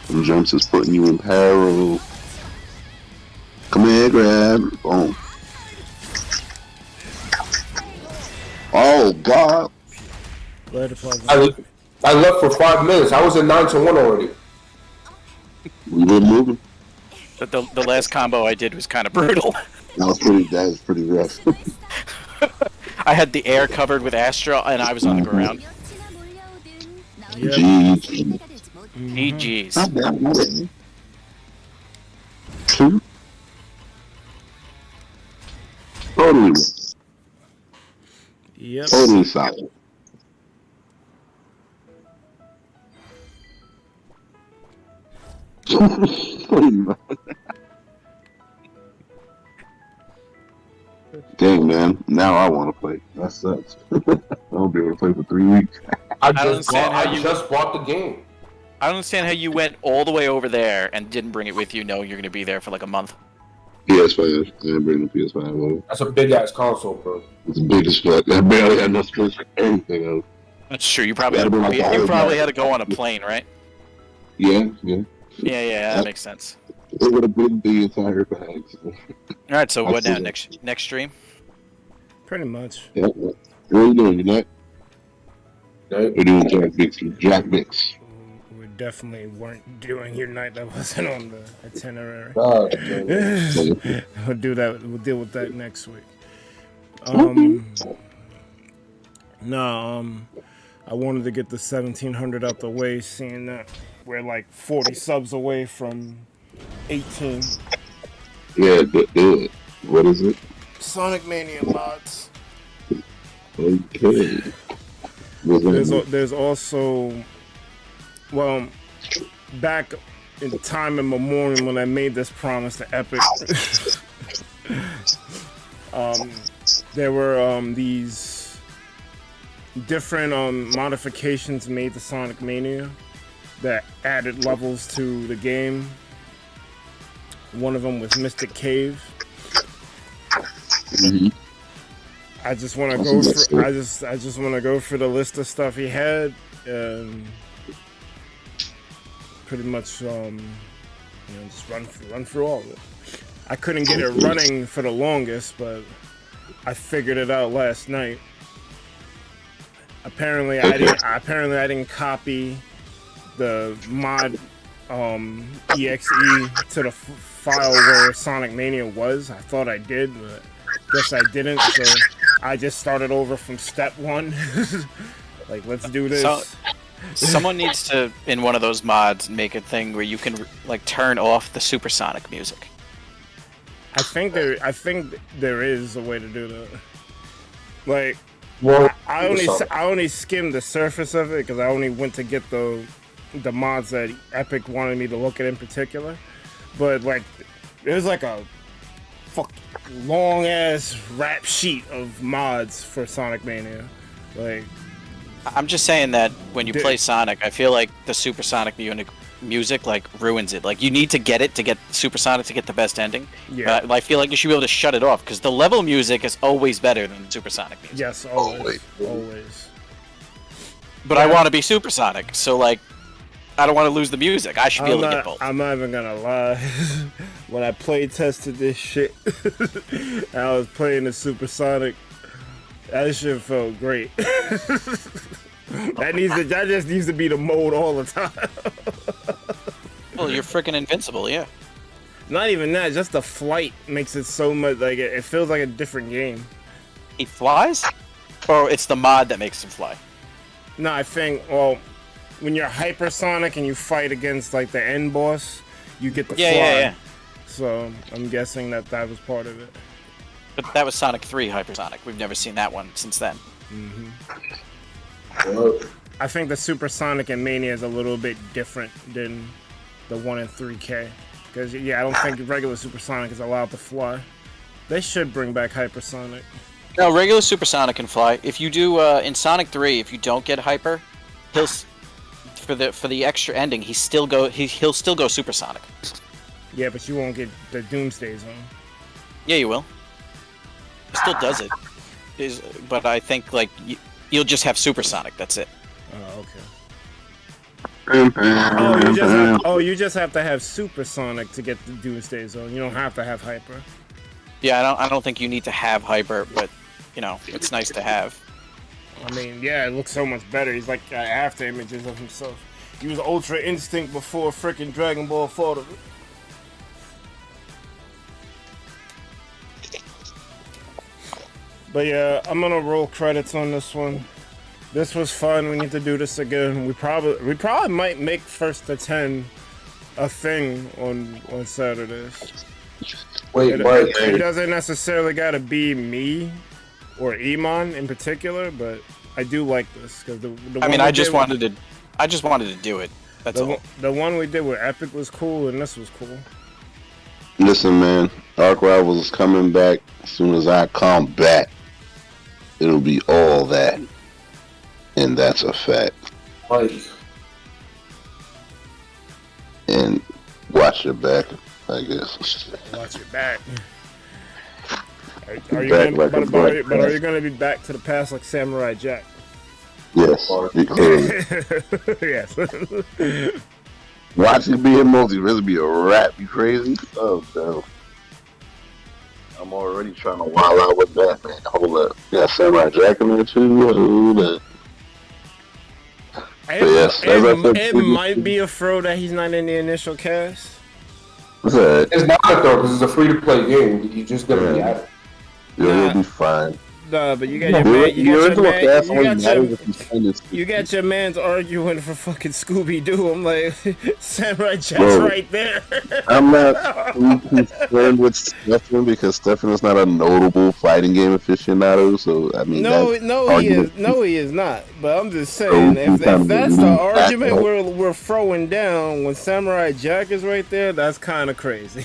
Some jumps is putting you in peril. Come here, grab. Boom. Oh God. I left for 5 minutes. I was at 9-1 already. We were moving. But the last combo I did was kind of brutal. That was pretty rough. I had the air covered with Astral, and I was on the ground. Yep. GG. GG's. Not bad, not bad. 2. Totally. Yep. Totally solid. Dang, man. Now I want to play. That sucks. I won't be able to play for 3 weeks. I don't just understand how you- just bought the game. I don't understand how you went all the way over there and didn't bring it with you, knowing you're going to be there for like a month. PS5. I didn't bring the PS5 over. That's a big ass console, bro. It's the biggest fuck. I barely had enough space for anything else. That's true. You probably That'd be like you the probably whole- had to go on a plane, right? Yeah. Yeah, that makes sense. It would have been the entire bag. So. All right, so what now? Absolutely. Next stream? Pretty much. Yeah. What are you doing tonight? We're doing Jack Mix. We definitely weren't doing your night. That wasn't on the itinerary. God, We'll do that. We'll deal with that next week. I wanted to get the 1700 out the way, seeing that we're like 40 subs away from 18. Yeah, do it. What is it? Sonic Mania mods. Okay. There's also, well, back in time immemorial when I made this promise to Epic, there were these different modifications made to Sonic Mania that added levels to the game. One of them was Mystic Cave. Mm-hmm. I just want to go through. I just want to go through the list of stuff he had, and pretty much, just run through all of it. I couldn't get it running for the longest, but I figured it out last night. Apparently, I didn't copy the mod exe to the file where Sonic Mania was. I thought I did, but guess I didn't. So I just started over from step 1. Like, let's do this. So, someone needs to, in one of those mods, make a thing where you can like turn off the supersonic music. I think there is a way to do that. Like, well, I only skimmed the surface of it because I only went to get the mods that Epic wanted me to look at in particular. But like, there's like a long ass rap sheet of mods for Sonic Mania. Like, I'm just saying that when you play Sonic, I feel like the supersonic music like ruins it. Like, you need to get it to get supersonic to get the best ending. Yeah. I feel like you should be able to shut it off because the level music is always better than supersonic music. Yes, always. But I want to be supersonic, so like, I don't want to lose the music. I should be able to get both. I'm not even gonna lie. When I play tested this shit, and I was playing the supersonic, that shit felt great. That just needs to be the mode all the time. Well, you're freaking invincible, yeah. Not even that, just the flight makes it so much like it feels like a different game. He flies? Or it's the mod that makes him fly? No, I think, well, when you're hypersonic and you fight against like the end boss, you get the fly. Yeah. So I'm guessing that was part of it. But that was Sonic 3 hypersonic. We've never seen that one since then. Mm-hmm. I think the supersonic in Mania is a little bit different than the one in 3K. Because, yeah, I don't think regular supersonic is allowed to fly. They should bring back hypersonic. No, regular supersonic can fly. If you do in Sonic 3, if you don't get hyper, he'll for the extra ending, he'll still go supersonic. Yeah, but you won't get the Doomsday Zone. Yeah, you will. He still does it. But I think like you'll just have supersonic. That's it. Oh, okay. You just have to have supersonic to get the Doomsday Zone. You don't have to have hyper. Yeah, I don't think you need to have hyper, but you know, it's nice to have. I mean, yeah, it looks so much better. He's like after images of himself. He was Ultra Instinct before freaking Dragon Ball thought of it. But yeah, I'm gonna roll credits on this one. This was fun. We need to do this again. We probably might make first to 10 a thing on Saturdays. Wait, Mike. It doesn't necessarily gotta be me or Emon in particular, but I do like this because I just wanted to do it. That's all. The one we did with Epic was cool, and this was cool. Listen, man, Arc Rivals is coming back. As soon as I come back, it'll be all that. And that's a fact. Mike. And watch your back, I guess. Watch your back. Are you gonna be back to the past like Samurai Jack? Yes, clearly. Yes. Watching being multi really be a rap. You crazy? Oh no. I'm already trying to wild out with that, man. Hold up. Yeah, Samurai Jack in there too. Hold up. It might be a throw that he's not in the initial cast. What's that? It's not a throw because it's a free-to-play game. You just gotta be at it. You'll be fine. Nah, but you got your man's arguing for fucking Scooby Doo. I'm like, Samurai Jack's right there. I'm not concerned with Stefan because Stefan is not a notable fighting game aficionado. So I mean, he is not. But I'm just saying, if that's the argument we're throwing down when Samurai Jack is right there, that's kind of crazy.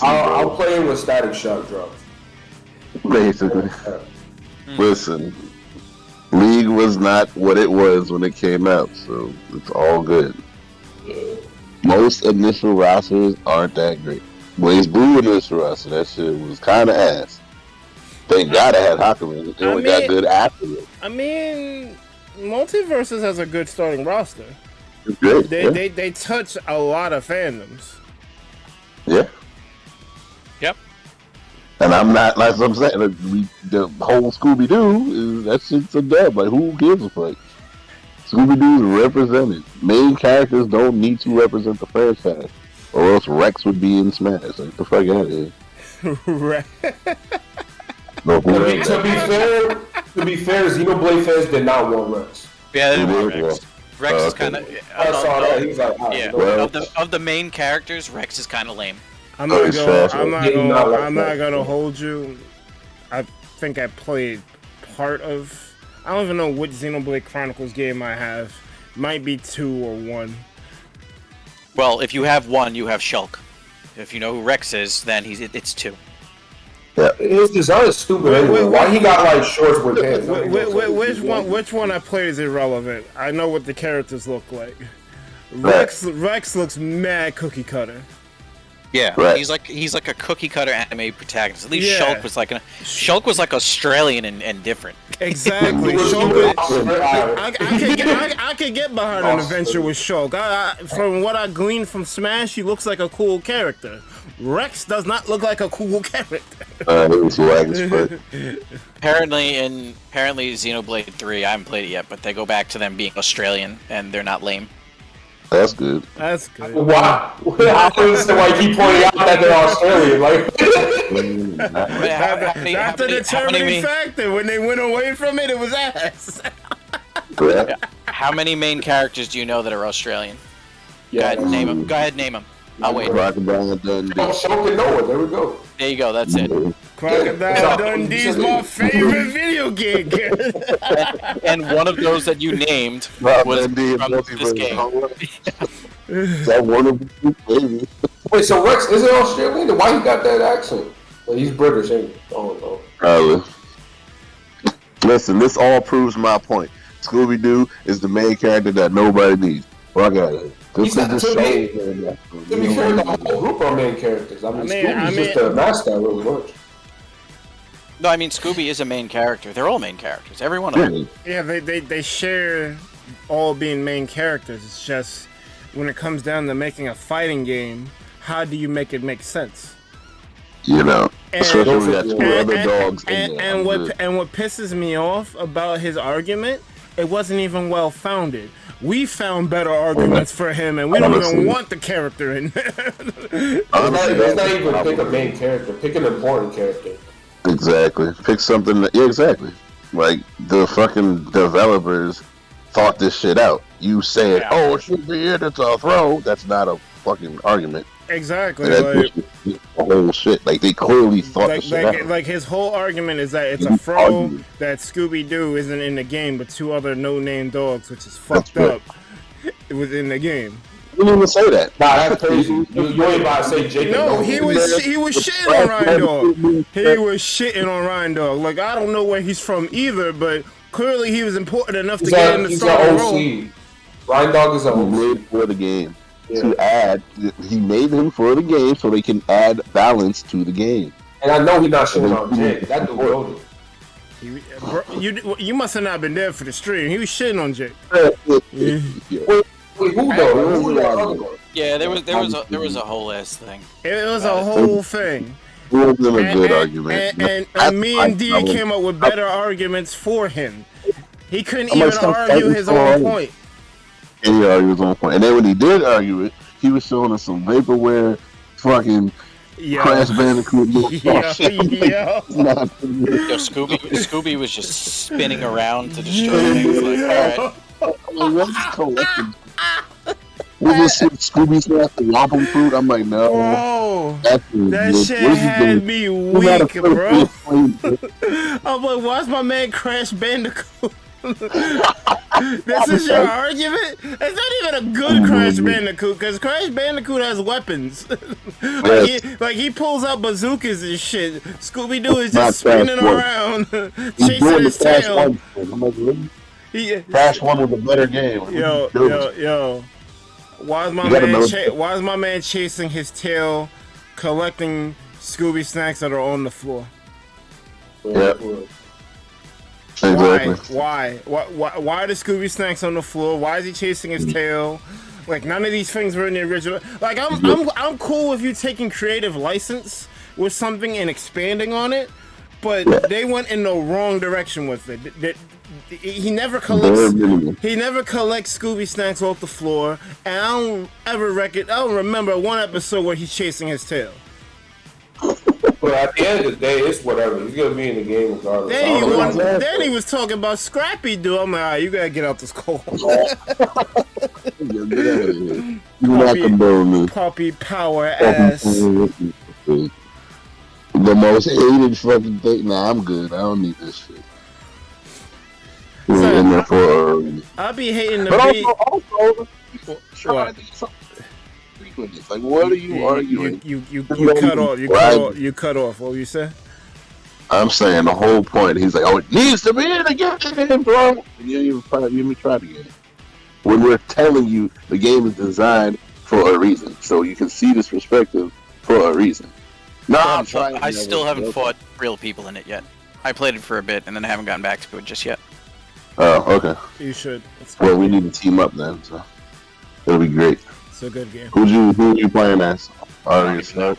I'll play it with Static Shock drops. Basically. Listen, League was not what it was when it came out, so it's all good. Most initial rosters aren't that great. Blaze Blue initial roster, that shit was kind of ass. Thank God I had Hakumen. It only got good after it. I mean, Multiverses has a good starting roster. It's good. They touch a lot of fandoms. Yeah. Yep. And I'm not, like I'm saying, the whole Scooby Doo, that shit's a dub. Like, who gives a fuck? Scooby Doo's represented. Main characters don't need to represent the franchise, or else Rex would be in Smash. Like, the fuck out of here. Right. No, to be fair, Xenoblade fans did not want Rex. Yeah, they didn't want Rex. Rex is kind of. I saw that. He was like, of the main characters, Rex is kind of lame. I'm not gonna hold you. I think I played part of. I don't even know which Xenoblade Chronicles game I have. Might be 2 or 1. Well, if you have 1, you have Shulk. If you know who Rex is, then it's 2. Yeah. His design is stupid anyway. Why he got like shorts with pants? Which one I played is irrelevant. I know what the characters look like. Rex looks mad cookie cutter. Yeah, right. He's like a cookie cutter anime protagonist. At least Shulk was like Australian and different. Exactly. I could get behind an adventure with Shulk. From what I gleaned from Smash, he looks like a cool character. Rex does not look like a cool character. Apparently Xenoblade 3, I haven't played it yet, but they go back to them being Australian and they're not lame. That's good. That's good. Wow. I understand why you keep pointing out that they're Australian. Not the determining factor. When they went away from it, it was ass. How many main characters do you know that are Australian? Yeah, Go ahead, name them. I'll wait. Crocodile Dundee. Shulk Noah. There we go. There you go. That's it. Crocodile Dundee's my favorite video game. And one of those that you named was from this game. Is that one of them, baby? Wait, so Rex is it Australian? Then why he got that accent? Well, he's British, ain't he? Oh no. Listen, this all proves my point. Scooby Doo is the main character that nobody needs. Well, I got it. To be fair, the whole group are main characters. I mean Scooby's just a mascot, really much. No, I mean Scooby is a main character. They're all main characters. Every one of them. Yeah, they share all being main characters. It's just when it comes down to making a fighting game, how do you make it make sense? You know, especially when we got 2 other dogs in there. And what pisses me off about his argument, it wasn't even well founded. We found better arguments for him, and we don't even want the character in there. It's not even pick a main character. Pick an important character. Exactly. Pick something that... Yeah, exactly. Like the fucking developers thought this shit out. You said, Yeah. "Oh, it should be in. It's a throw." That's not a fucking argument. Exactly. That's the whole shit. Like they clearly thought this shit out. Like his whole argument is that it's a He throw argued. that Scooby Doo isn't in the game, but two other no-name dogs, which is That's fucked right. up. It was in the game. You didn't even say that. Nah, that's crazy. You ain't about to say Jacob. No, he was shitting on Ryan Dog. He was shitting on Ryan Dog. Like I don't know where he's from either, but clearly he was important enough to get in the He's starting an role. OC. Ryan Dog is an He OC. made for the game to add. He made him for the game so they can add balance to the game. And I know he's not shitting on Jake. That dude loaded. You must have not been there for the stream. He was shitting on Jake. Yeah. Wait, who though? Who the other one? Yeah, there was a whole ass thing. It was a whole thing. It wasn't a good argument. And me and D came up with better arguments for him. He couldn't even argue his own point. And he argued his own point. And then when he did argue it, he was showing us some vaporware, fucking Crash Bandicoot. Yeah. Yo, Scooby was just spinning around to destroy things. Like, all right. Was this shit Scooby's got the waffle fruit? I'm like, no. Bro, That shit had me weak, bro. I'm like, why's my man Crash Bandicoot? This is your argument? It's not even a good Crash Bandicoot, because Crash Bandicoot has weapons. like he pulls out bazookas and shit. Scooby Doo is just spinning around, chasing his tail. I'm like, really? Crash 1 was a better game. Yo. Why is my man chasing his tail, collecting Scooby snacks that are on the floor? Yeah. Exactly. Why are the Scooby snacks on the floor? Why is he chasing his tail? Like none of these things were in the original. Like I'm cool with you taking creative license with something and expanding on it, but they went in the wrong direction with it. He never collects Scooby snacks off the floor, and I don't remember one episode where he's chasing his tail. But at the end of the day, it's whatever. He's gonna be in the game regardless. Then he was talking about Scrappy Doo. I'm like, all right, you gotta get out this cold. Puppy power ass. The most hated fucking thing. Nah, I'm good. I don't need this shit. I be hating the beat. Also, trying to do something. Like, what are you arguing? You cut off. You cut off. What you say? I'm saying the whole point. He's like, oh, it needs to be in the game, bro. And you didn't even try the game. When we're telling you the game is designed for a reason, so you can see this perspective for a reason. No, I still haven't fought real people in it yet. I played it for a bit and then I haven't gotten back to it just yet. Oh, okay. You should. Well, we need to team up then, so it'll be great. It's a good game. Who you playing as? I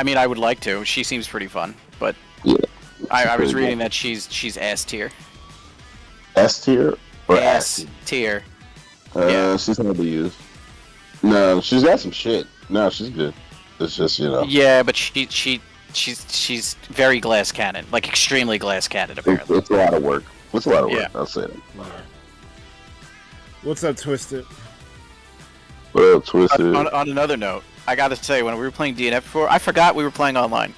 mean, I would like to. She seems pretty fun, but yeah, I was reading that she's S tier. S tier or S tier? Yeah. She's hard to use. No, she's got some shit. No, she's good. It's just, Yeah, but she's very glass cannon, like extremely glass cannon. Apparently, it's a lot of work. It's a lot of work. Yeah. I'll say that. What's up, Twisted? Well, Twisted. On another note, I gotta say, when we were playing DNF before, I forgot we were playing online.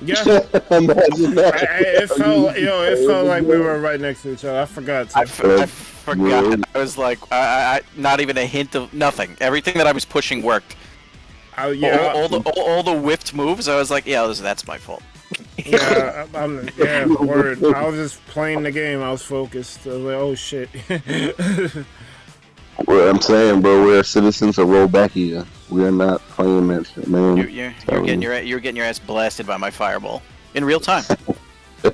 Yeah, it felt like we were right next to each other. I forgot. I forgot. I was like, I not even a hint of nothing. Everything that I was pushing worked. All the whipped moves. I was like, yeah, that's my fault. Word. I was just playing the game. I was focused. I was like, oh shit. Well, I'm saying, bro, we're citizens of rollback here. We are not playing that shit, man. You're getting your ass blasted by my fireball in real time.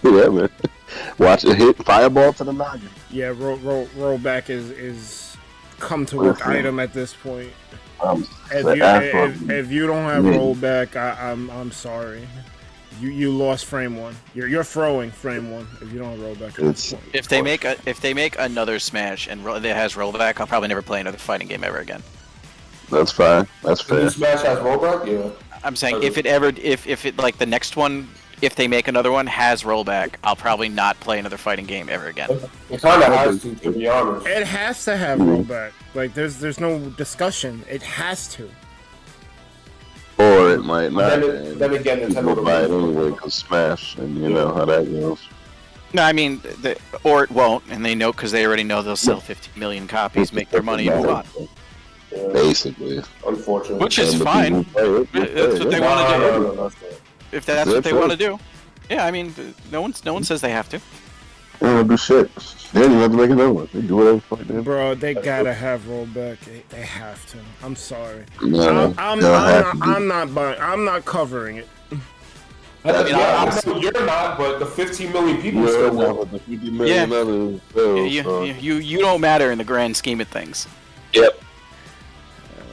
Yeah, man. Watch it hit fireball to the noggin. Yeah, rollback is come to work item at this point. If you don't have rollback, I'm sorry. You lost frame one. You're throwing frame one if you don't have rollback at this point. If they make another Smash and it has rollback, I'll probably never play another fighting game ever again. That's fine. That's fair. Smash has rollback, yeah. I'm saying if it like the next one if they make another one, has rollback, I'll probably not play another fighting game ever again. It kind of has to be honest. It has to have rollback. Like, there's no discussion. It has to. Or it might not. Then again, People buy it anyway because Smash, and you know how that goes. No, I mean, or it won't, and they know because they already know they'll sell 50 million copies, make their money, and move on. Basically. Unfortunately. Which is fine. That's what they want to do. If that's what they want to do. Yeah, I mean, no one says they have to. They don't do shit. They don't even have to make another one. They do whatever the fuck they do. Bro, they gotta have rollback. They have to. I'm sorry. No, I'm not covering it. I know you're not, but the 15 million people still will. The 50 million others will, you don't matter in the grand scheme of things. Yep.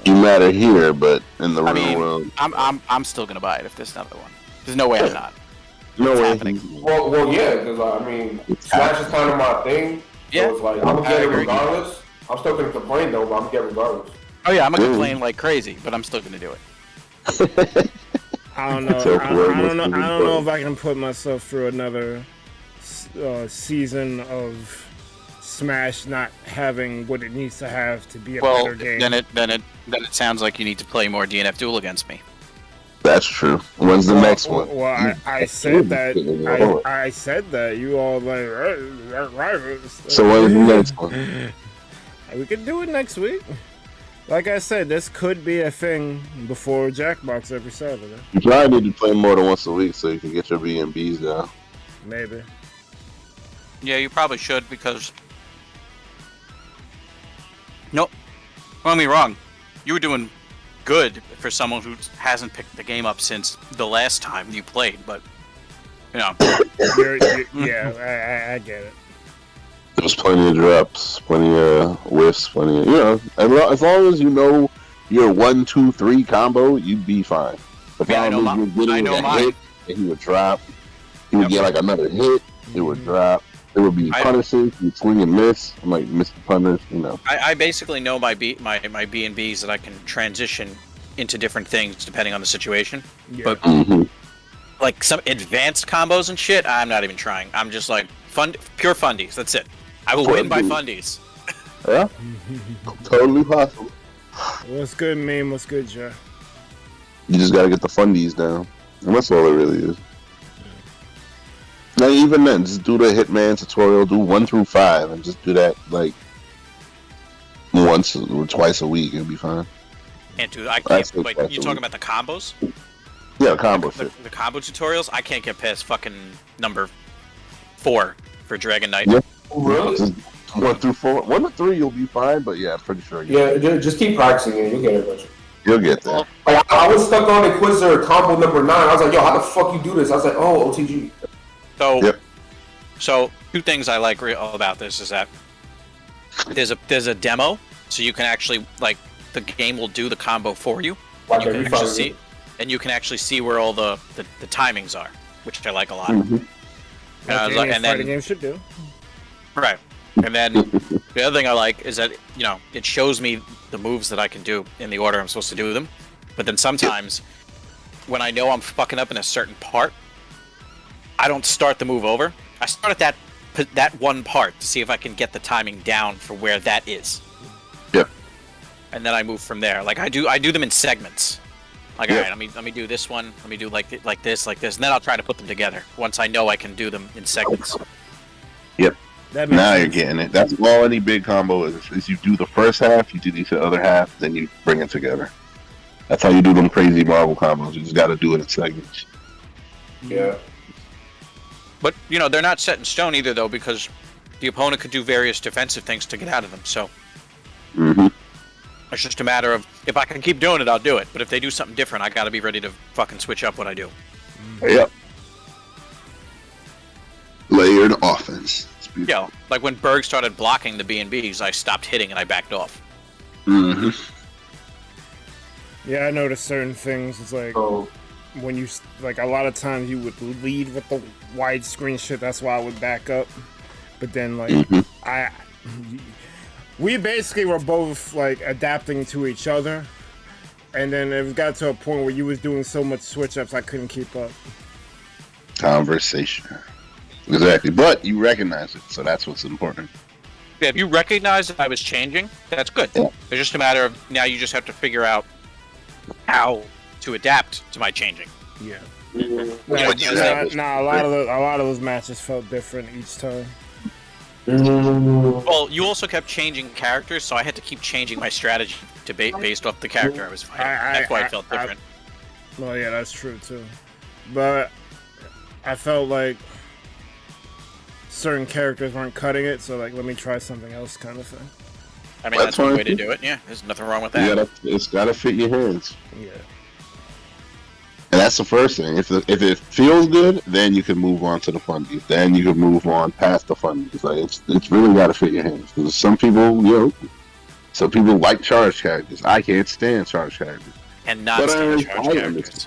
You matter here, but in the real world, I'm still gonna buy it if there's another one. There's no way I'm not. No way. Happening. Well, yeah, because I mean, Smash is kind of my thing. So it's like I'm gonna get it regardless. I'm still gonna complain though, but I'm gonna get it regardless. Oh yeah, I'm gonna complain like crazy, but I'm still gonna do it. I don't know. I don't know if I can put myself through another season of Smash not having what it needs to have to be a better game. Then it sounds like you need to play more DNF Duel against me. That's true. When's the next one? Well, I said that. I said that. You all like, right. So when's the next one? We could do it next week. Like I said, this could be a thing before Jackbox every Saturday. You probably need to play more than once a week so you can get your B&Bs down. Maybe. Yeah, you probably should because. Nope. Don't get me wrong. You were doing good for someone who hasn't picked the game up since the last time you played, but you know. Yeah, I get it. There's plenty of drops, plenty of whiffs, plenty of, you know, as long as you know your 1, 2, 3 combo, you'd be fine. If I know mine. Hit, and he would drop. He would get like another hit, it would drop. There would be punishes, you'd swing and miss. I'm like, Mr. Punish, you know. I basically know my B&Bs that I can transition into different things depending on the situation. Yeah. But like some advanced combos and shit, I'm not even trying. I'm just like pure fundies. That's it. I will win by fundies. Yeah, totally possible. What's good, meme? What's good, Joe? You just gotta get the fundies down, and that's all it really is. Now, even then, just do the Hitman tutorial, do 1 through 5, and just do that like once or twice a week. It'll be fine. Can't do that. I can't. Wait, you talking about the combos? Yeah, combo the combo tutorials. I can't get past fucking number 4 for Dragon Knight. Yeah. Really? Just 1 through 4, 1 to 3, you'll be fine. But yeah, I'm pretty sure. Just keep practicing it. You'll get it eventually. You'll get there. Like, I was stuck on Inquisitor combo number 9. I was like, yo, how the fuck you do this? I was like, oh, OTG. So 2 things I like about this is that there's a demo, so you can actually like the game will do the combo for you. And you can actually see where all the timings are, which I like a lot. And then fighting game should do. Right, and then the other thing I like is that it shows me the moves that I can do in the order I'm supposed to do them. But then sometimes when I know I'm fucking up in a certain part, I don't start the move over. I start at that one part to see if I can get the timing down for where that is. Yeah. And then I move from there. Like I do them in segments. Like, all right, let me do this one. Let me do like this, and then I'll try to put them together once I know I can do them in segments. Yep. Now you're getting it. That's all any big combo is you do the first half, you do the other half, then you bring it together. That's how you do them crazy Marvel combos. You just got to do it in segments. Yeah. But, they're not set in stone either, though, because the opponent could do various defensive things to get out of them, so... It's just a matter of, if I can keep doing it, I'll do it. But if they do something different, I gotta be ready to fucking switch up what I do. Yep. Layered offense. Yeah, like when Berg started blocking the B&Bs, I stopped hitting and I backed off. Yeah, I noticed certain things. It's like... when you, like, a lot of times you would lead with the widescreen shit, that's why I would back up. But then, like, we basically were both, like, adapting to each other. And then it got to a point where you was doing so much switch-ups, I couldn't keep up. Conversation. Exactly. But you recognize it, so that's what's important. Yeah, if you recognize that I was changing, that's good. Yeah. It's just a matter of now you just have to figure out how to adapt to my changing. Yeah. Yeah. Nah, a lot of those matches felt different each time. Well, you also kept changing characters, so I had to keep changing my strategy to based off the character I was fighting. That's why it felt different. Well, yeah, that's true too. But I felt like certain characters weren't cutting it, so like, let me try something else, kind of thing. I mean, that's one way to do it. Yeah, there's nothing wrong with that. It's gotta fit your hands. Yeah. And that's the first thing. If it feels good, then you can move on to the fundies. Then you can move on past the fundies. Like it's really got to fit your hands. Because some people, some people like charged characters. I can't stand charged characters. And not stand charged characters.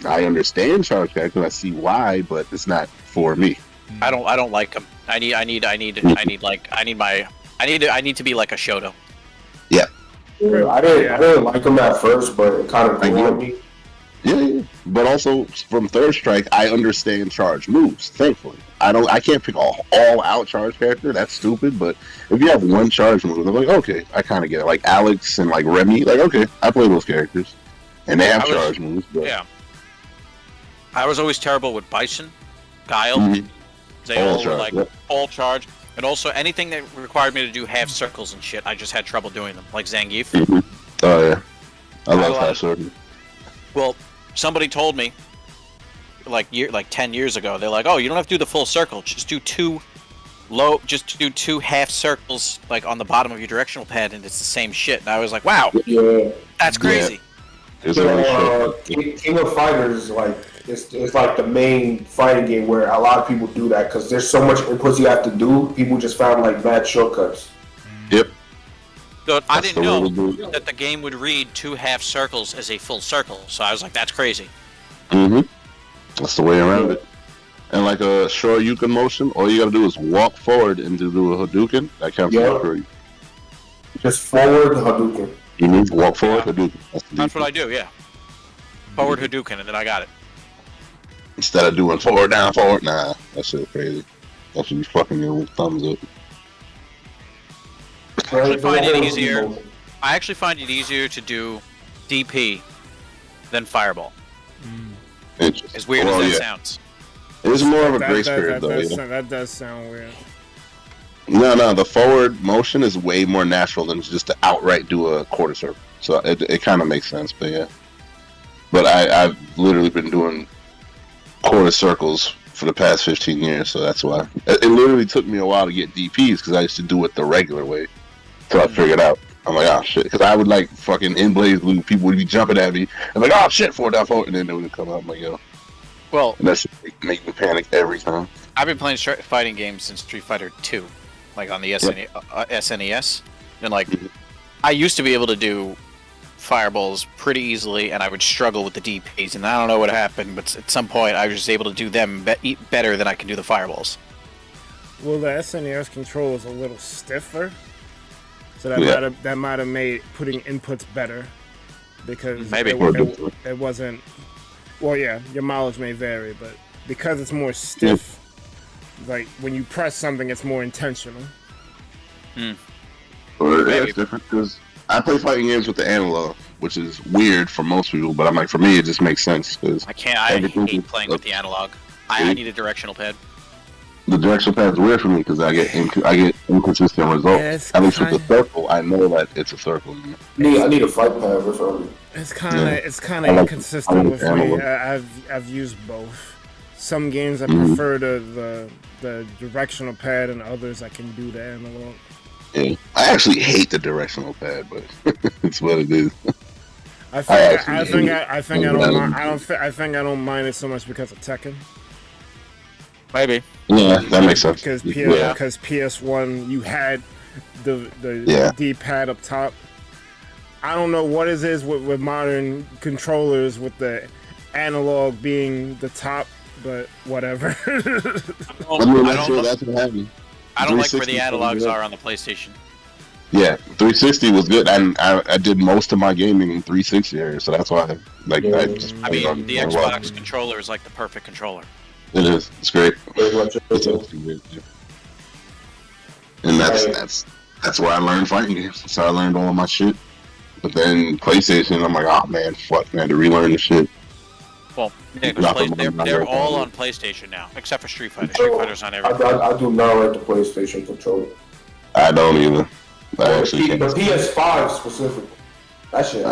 I understand charged characters. I see why, but it's not for me. I don't like them. I need to be like a Shoto. Yeah. I didn't like them at first, but it kind of grew on me. Yeah, but also from Third Strike, I understand charge moves. Thankfully, I can't pick all out charge character. That's stupid. But if you have one charge move, I'm like, okay, I kind of get it. Like Alex and like Remy, like okay, I play those characters, and they have charge moves. But... Yeah, I was always terrible with Bison, Guile. Mm-hmm. They all were like all charge, and also anything that required me to do half circles and shit. I just had trouble doing them, like Zangief. Mm-hmm. Oh yeah, I love half circles. Well, somebody told me, like 10 years ago, they're like, "Oh, you don't have to do the full circle. Just do two half circles, like on the bottom of your directional pad, and it's the same shit." And I was like, "Wow, that's crazy." Yeah. King of Fighters, like it's like the main fighting game where a lot of people do that because there's so much inputs you have to do. People just found like bad shortcuts. Yep. So I didn't know that the game would read two half circles as a full circle. So I was like, "That's crazy." Mm-hmm. That's the way around it. And like a Shoryuken motion, all you gotta do is walk forward and do a Hadouken. That counts for you. Just forward Hadouken. Mm-hmm. Walk forward Hadouken. That's what I do. Yeah. Forward Hadouken, and then I got it. Instead of doing forward, down, forward, nah, that shit's crazy. That should be fucking your thumbs up. I actually find it easier to do DP than Fireball. As weird as that sounds. It's more of a grace period, though. That does sound weird. No, the forward motion is way more natural than just to outright do a quarter circle. So it kind of makes sense, but yeah. But I've literally been doing quarter circles for the past 15 years, so that's why. It literally took me a while to get DPs because I used to do it the regular way. So I figured out. I'm like, oh shit, because I would like fucking in Blaze Blue, people would be jumping at me. I'm like, oh shit, forward, down, forward, and then they would come out. I'm like, yo. Well, and that's make me panic every time. I've been playing fighting games since Street Fighter 2, like on the SNES, and like I used to be able to do fireballs pretty easily, and I would struggle with the DPs, and I don't know what happened, but at some point I was just able to do them better than I can do the fireballs. Well, the SNES control is a little stiffer, so that might have made putting inputs better because maybe it wasn't. Well, yeah, your mileage may vary, but because it's more stiff, like when you press something, it's more intentional. Well, that's different because I play fighting games with the analog, which is weird for most people, but I'm like, for me, it just makes sense because I hate playing with the analog. I need a directional pad. The directional pad is weird for me because I get inconsistent results. At least with the circle, I know that it's a circle. I need a fight pad or something. It's kind of inconsistent with me. I've used both. Some games I prefer the directional pad, and others I can do the analog. Yeah, I actually hate the directional pad, but it's what it is. I think I don't mind it so much because of Tekken. Maybe. Yeah, that makes sense. Because PS1, you had the D-pad up top. I don't know what it is with modern controllers with the analog being the top, but whatever. That's what happened. I don't like where the analogs are on the PlayStation. Yeah, 360 was good, and I did most of my gaming in 360 area, so that's why. The Xbox controller is like the perfect controller. It is. It's great. Pretty much it. It's actually great. Yeah. And that's where I learned fighting games. That's how I learned all of my shit. But then PlayStation, I'm like, oh man, fuck, man, to relearn the shit. Well, yeah, 'cause they're all on PlayStation now, except for Street Fighter. Street Fighter's on everything. I do not like the PlayStation controller. I don't either. The PS5 specifically. That shit.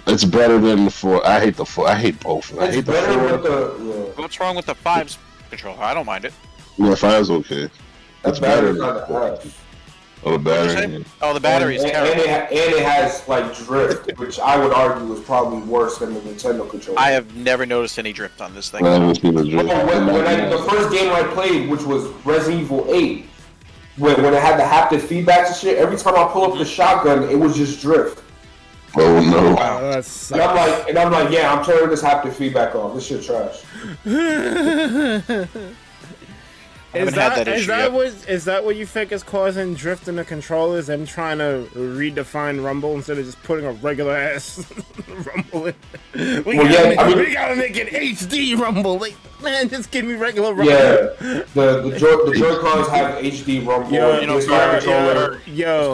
It's better than the 4. I hate the 4. I hate both. I hate the 4. With the, What's wrong with the 5's controller? I don't mind it. Yeah, 5's okay. It's better than the 4. Oh, the battery. Oh, the battery is terrible. And it has like drift, which I would argue is probably worse than the Nintendo controller. I have never noticed any drift on this thing. The first game I played, which was Resident Evil 8, when it had the haptic feedback and shit, every time I pull up the shotgun, it was just drift. Oh no! Wow, and I'm like, yeah, I'm turning this haptic feedback off. This shit trash. Is that what you think is causing drift in the controllers? Them trying to redefine Rumble instead of just putting a regular ass Rumble in. We gotta make an HD Rumble. Like, man, just give me regular Rumble. Yeah, the Joy-Cons have HD Rumble. Yo, controller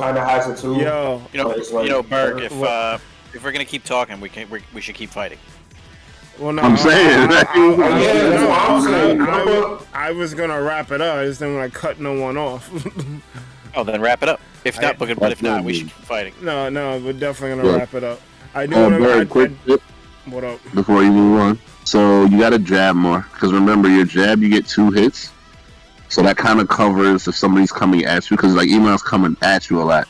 kind of has it too. Berg. If we're gonna keep talking, we should keep fighting. Well, no, I'm saying. I was gonna wrap it up. I just didn't want to cut no one off. Oh, then wrap it up. If not, we should keep fighting. No, we're definitely gonna wrap it up. I do want to. Quick tip. What up? Before you move on, so you gotta jab more because remember your jab you get 2 hits, so that kind of covers if somebody's coming at you because like Emon's coming at you a lot.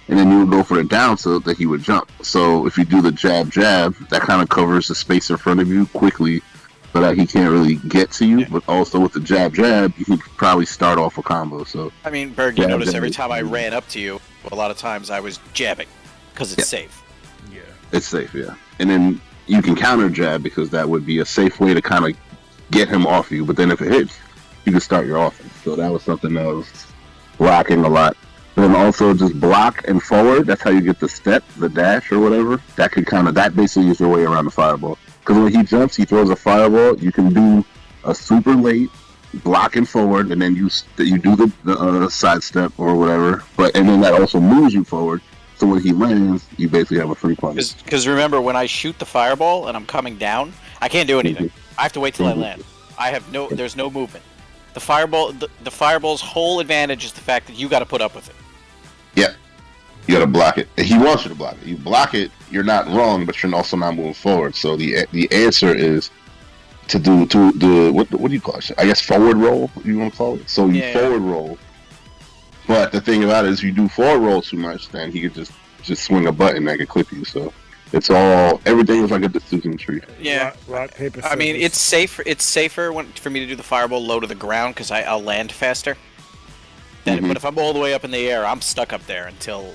And then you would go for the down so that he would jump. So if you do the jab, that kind of covers the space in front of you quickly so that he can't really get to you. Yeah. But also with the jab, you can probably start off a combo. So I mean, Berg, you notice every time I ran up to you, a lot of times I was jabbing because it's safe. Yeah. It's safe, yeah. And then you can counter jab because that would be a safe way to kind of get him off you. But then if it hits, you can start your offense. So that was something that was lacking a lot. And then also just block and forward. That's how you get the step, the dash, or whatever. That basically is your way around the fireball. Because when he jumps, he throws a fireball. You can do a super late block and forward, and then you do the side step or whatever. And then that also moves you forward. So when he lands, you basically have a free punish. Because remember, when I shoot the fireball and I'm coming down, I can't do anything. I have to wait till I land. There's no movement. The fireball's whole advantage is the fact that you got to put up with it. Yeah, you got to block it. He wants you to block it. You block it, you're not wrong, but you're also not moving forward. So the answer is to do what do you call it? I guess forward roll. You want to call it? So you forward roll. But the thing about it is, you do forward roll too much, then he could just swing a button that could clip you. So. Everything is like a decision tree. Yeah, rock, paper, scissors. I mean, it's safer for me to do the fireball low to the ground because I'll land faster. But if I'm all the way up in the air, I'm stuck up there until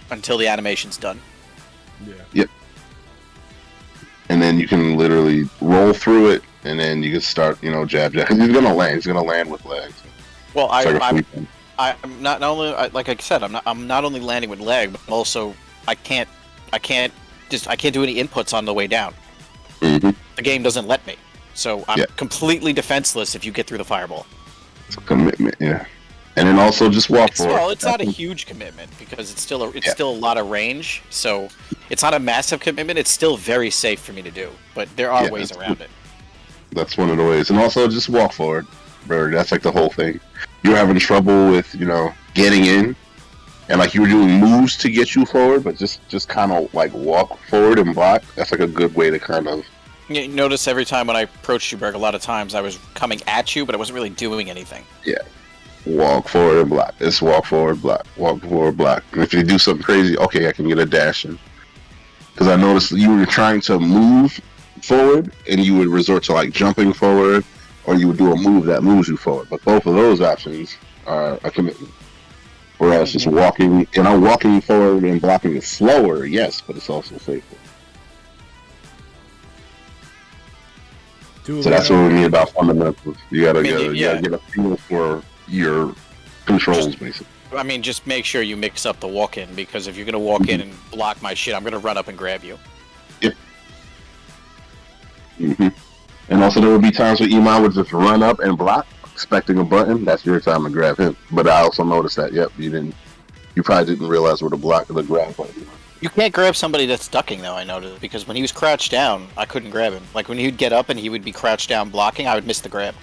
the animation's done. Yeah. Yep. And then you can literally roll through it, and then you can start, jab. He's gonna land. He's gonna land with legs. Well, I'm not only like I said, I'm not only landing with leg, but also I can't do any inputs on the way down. Mm-hmm. The game doesn't let me, so I'm completely defenseless if you get through the fireball. It's a commitment, yeah. And then also just walk forward. Well, it's not a huge commitment because it's still a lot of range. So it's not a massive commitment. It's still very safe for me to do, but there are ways around it. That's one of the ways. And also just walk forward, Bird. That's like the whole thing. You're having trouble with getting in. And like you were doing moves to get you forward, but just kind of like walk forward and block. That's like a good way to kind of. You notice every time when I approached you, Berg, a lot of times I was coming at you, but I wasn't really doing anything. Yeah. Walk forward and block. Just walk forward, block. Walk forward, block. And if you do something crazy, okay, I can get a dash in. Because I noticed you were trying to move forward, and you would resort to like jumping forward, or you would do a move that moves you forward. But both of those options are a commitment. Whereas just walking forward and blocking is slower, yes, but it's also safer. So that's what we mean about fundamentals. You gotta get a feel for your controls, basically. I mean, just make sure you mix up the walk-in, because if you're gonna walk in and block my shit, I'm gonna run up and grab you. Yep. Mm-hmm. And also, there would be times where Emon would just run up and block, expecting a button. That's your time to grab him. But I also noticed that. Yep, you probably didn't realize where the grab button was. You can't grab somebody that's ducking, though, I noticed, because when he was crouched down, I couldn't grab him. Like, when he would get up and he would be crouched down blocking, I would miss the grab.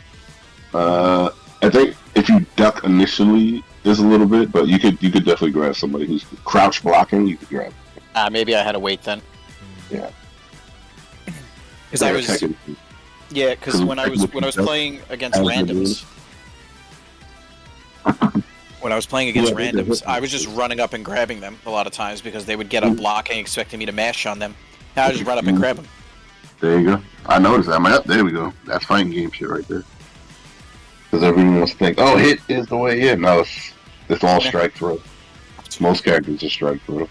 I think if you duck initially, there's a little bit, but you could definitely grab somebody who's crouch blocking. You could grab. Maybe I had to wait then. Yeah. Because I was. Yeah, because when I was playing against randoms. When I was playing against randoms, I was just running up and grabbing them a lot of times because they would get up blocking, expecting me to mash on them. Now I just run up and grab them. There you go. I noticed that. I'm like, there we go. That's fighting game shit right there. Because everyone wants to think, oh, hit is the way in. No, it's all strike through. Most characters are strike through.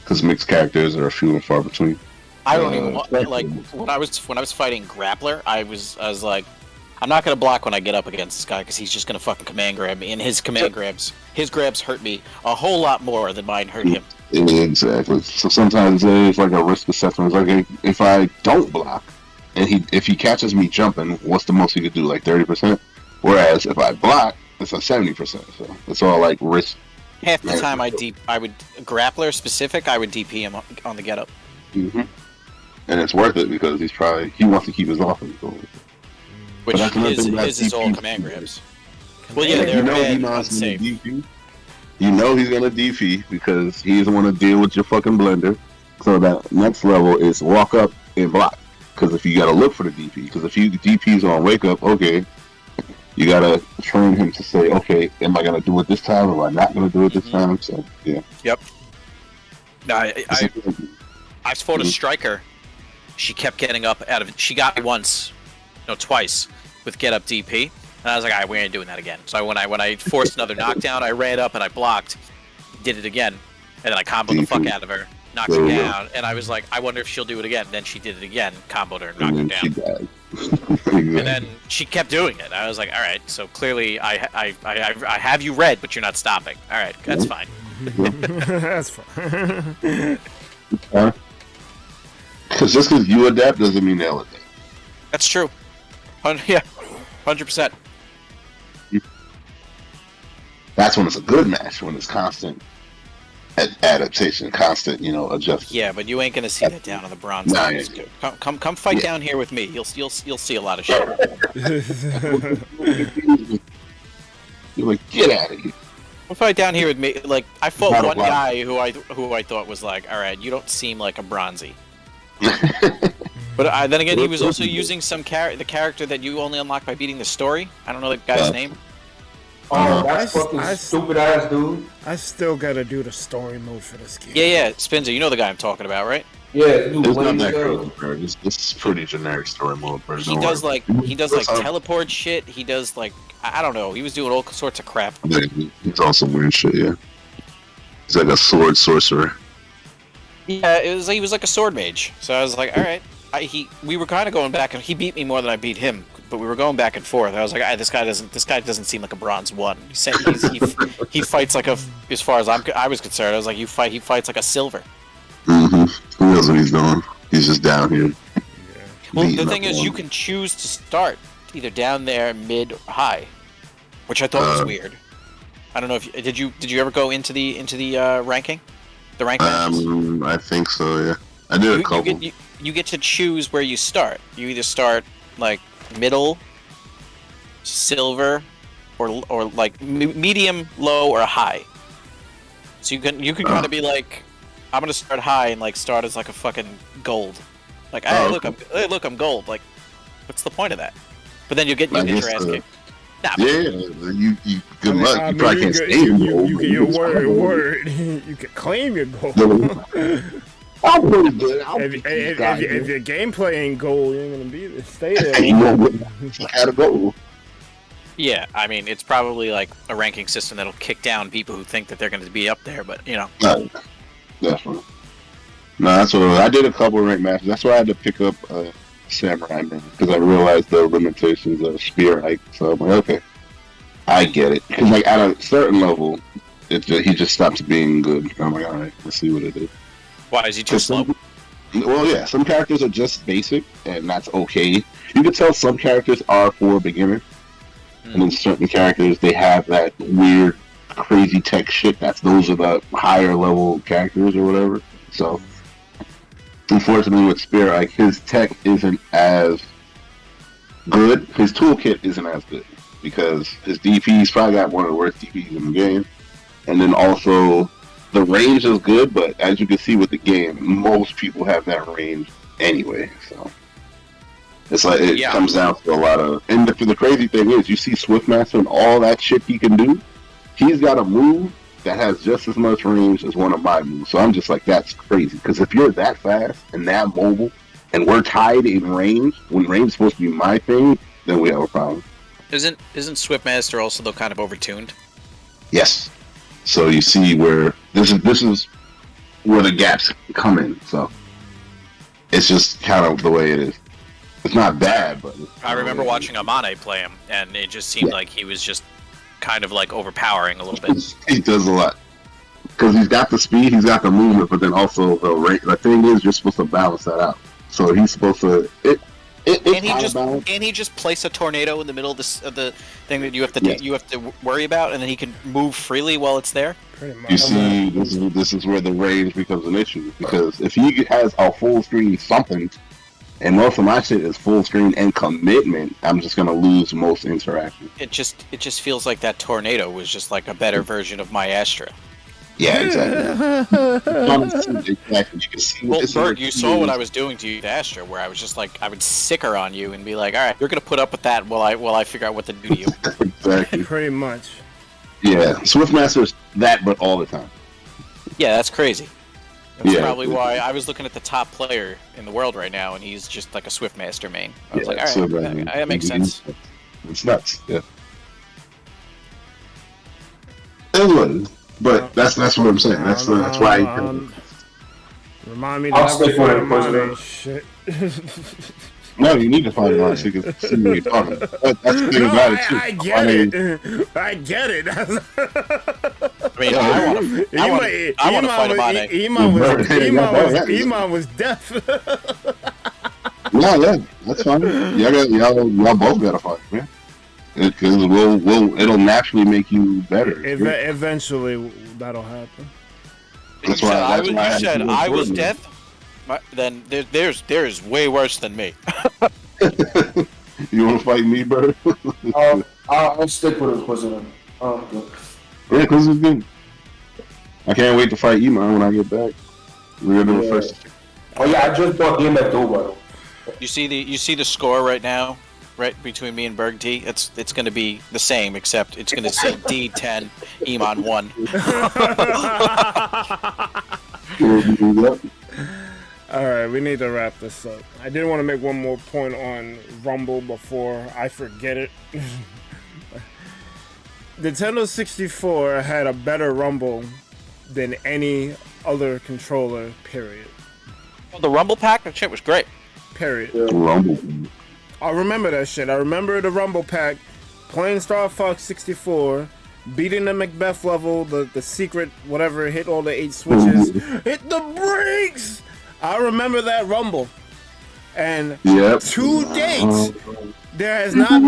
Because mixed characters are few and far between. I don't even want, like, when I was fighting Grappler, I was like, I'm not gonna block when I get up against this guy because he's just gonna fucking command grab me, and his grabs hurt me a whole lot more than mine hurt him. Exactly. So sometimes it's like a risk assessment. It's like if I don't block, and if he catches me jumping, what's the most he could do? Like 30%. Whereas if I block, it's a 70%. So it's all like risk. Half the time I would Grappler specific, I would DP him on the get up. Mm-hmm. And it's worth it because he wants to keep his offense going. Which is all command grabs. Well, yeah, they're unsafe. You know he's gonna DP because he doesn't want to deal with your fucking blender. So that next level is walk up and block. Because if you gotta look for the DP, because if you DP's on wake up, okay, you gotta train him to say, okay, am I gonna do it this time or am I not gonna do it this time? So yeah. Yep. No, I fought a striker. She kept getting up out of it. She got me once. No, twice with get up DP, and I was like, all right, we ain't doing that again. So when I forced another knockdown, I ran up and I blocked, did it again, and then I comboed the fuck out of her, knocked her down, and I was like, I wonder if she'll do it again. And then she did it again, comboed her, and knocked her down. And then she kept doing it. I was like, all right, so clearly I have you read, but you're not stopping. All right, that's fine. That's fine. Because just because you adapt doesn't mean they'll adapt. That's true. Yeah, 100%. That's when it's a good match, when it's constant adaptation, constant, adjustment. Yeah, but you ain't gonna see that down on the bronze. Come fight down here with me. You'll see a lot of shit. You're like, get out of here. Come fight down here with me. Like, I fought one guy who I thought was like, all right, you don't seem like a bronzy. But then again, he was also using the character that you only unlock by beating the story. I don't know the guy's name. Oh, that's fucking stupid ass dude. I still gotta do the story mode for this game. Yeah, Spinzer, you know the guy I'm talking about, right? Yeah, dude, it's not that crazy, bro. It's pretty generic story mode, bro. He does like teleport shit. He does like, I don't know. He was doing all sorts of crap. Yeah, he's on some weird shit. Yeah, he's like a sword sorcerer. Yeah, he was like a sword mage. So I was like, all right. We were kind of going back, and he beat me more than I beat him. But we were going back and forth. I was like, this guy doesn't seem like a bronze one. He fights like as far as I was concerned, I was like, he fights like a silver. Mm-hmm. Who knows what he's doing? He's just down here. Yeah. Well, the thing is, you can choose to start either down there, mid, or high, which I thought was weird. I don't know if did you ever go into the ranking, the rank matches? I think so. Yeah, I did a couple. You get to choose where you start. You either start like middle, silver, or like medium, low, or high. So you can kind of be like, I'm gonna start high and like start as like a fucking gold. Like, hey, look, I'm gold. Like, what's the point of that? But then you get your ass kicked. Nah, you good luck. You probably can't stay in gold. You get your word. You can claim your gold. I'm pretty good. If your gameplay ain't gold, you ain't gonna stay there. Had a goal. Yeah, I mean, it's probably like a ranking system that'll kick down people who think that they're going to be up there, but No, definitely. No, that's what I did. A couple of rank matches. That's why I had to pick up Samurai Man because I realized the limitations of spear hike. So I'm like, okay, I get it. Because like at a certain level, he just stops being good. I'm like, all right, let's see what it is. Why is he too slow? Well, yeah, some characters are just basic, and that's okay. You can tell some characters are for a beginner, and then certain characters they have that weird, crazy tech shit. Those are the higher level characters or whatever. So, unfortunately, with Spear, like his tech isn't as good. His toolkit isn't as good because his DP's probably got one of the worst DPs in the game, and then also. The range is good, but as you can see with the game, most people have that range anyway. So it's like it comes down to a lot of. And the crazy thing is, you see Swiftmaster and all that shit he can do. He's got a move that has just as much range as one of my moves. So I'm just like, that's crazy. Because if you're that fast and that mobile, and we're tied in range when range is supposed to be my thing, then we have a problem. Isn't Swiftmaster also though kind of overtuned? Yes. So you see where this is where the gaps come in. So it's just kind of the way it is. It's not bad, but I remember watching Amane play him, and it just seemed like he was just kind of like overpowering a little bit. He does a lot because he's got the speed, he's got the movement, but then also the rate. The thing is, you're supposed to balance that out. So he's supposed to. And he just place a tornado in the middle of the thing that you have to worry about, and then he can move freely while it's there. Pretty much. You see, this is where the range becomes an issue because if he has a full screen something, and most of my shit is full screen and commitment, I'm just gonna lose most interaction. It just feels like that tornado was just like a better version of my Astra. Yeah, exactly. Exactly. You can see. Well, Bert, you saw what I was doing to you, Astra, where I was just like, I would sicker on you and be like, all right, you're gonna put up with that while I figure out what to do to you. Exactly. Pretty much. Yeah, Swiftmaster is that, but all the time. Yeah, that's crazy. That's probably why I was looking at the top player in the world right now, and he's just like a Swiftmaster main. I was like, all right, that makes sense. It's nuts. Yeah. That's what it is. But that's what I'm saying. That's why. Remind me I'll to stick with it, Monday shit. No, you need to find it on so you can see what you're talking about. That's the thing about it too. I get it. I get it. I mean, I want to fight Amane. Emon was deaf. Yeah, that's fine. Y'all both gotta fight, man. Because it'll naturally make you better. Eventually, that'll happen. That's why. You said I was deaf. Then there's way worse than me. You want to fight me, bro? I'll stick with Inquisitor. Yeah, Inquisitor's good. I can't wait to fight Emon when I get back. We're gonna do it first. Oh yeah, I just bought DNF Duel. You see the score right now, right between me and Berg D. It's going to be the same, except it's going to say D10, Emon 1. Alright, we need to wrap this up. I did want to make one more point on Rumble before I forget it. Nintendo 64 had a better Rumble than any other controller, period. Well, the Rumble pack, that shit was great. Period. Rumble. I remember that shit. I remember the Rumble pack, playing Star Fox 64, beating the Macbeth level, the secret, whatever, hit all the 8 switches, hit the brakes! I remember that Rumble. And to date, there has not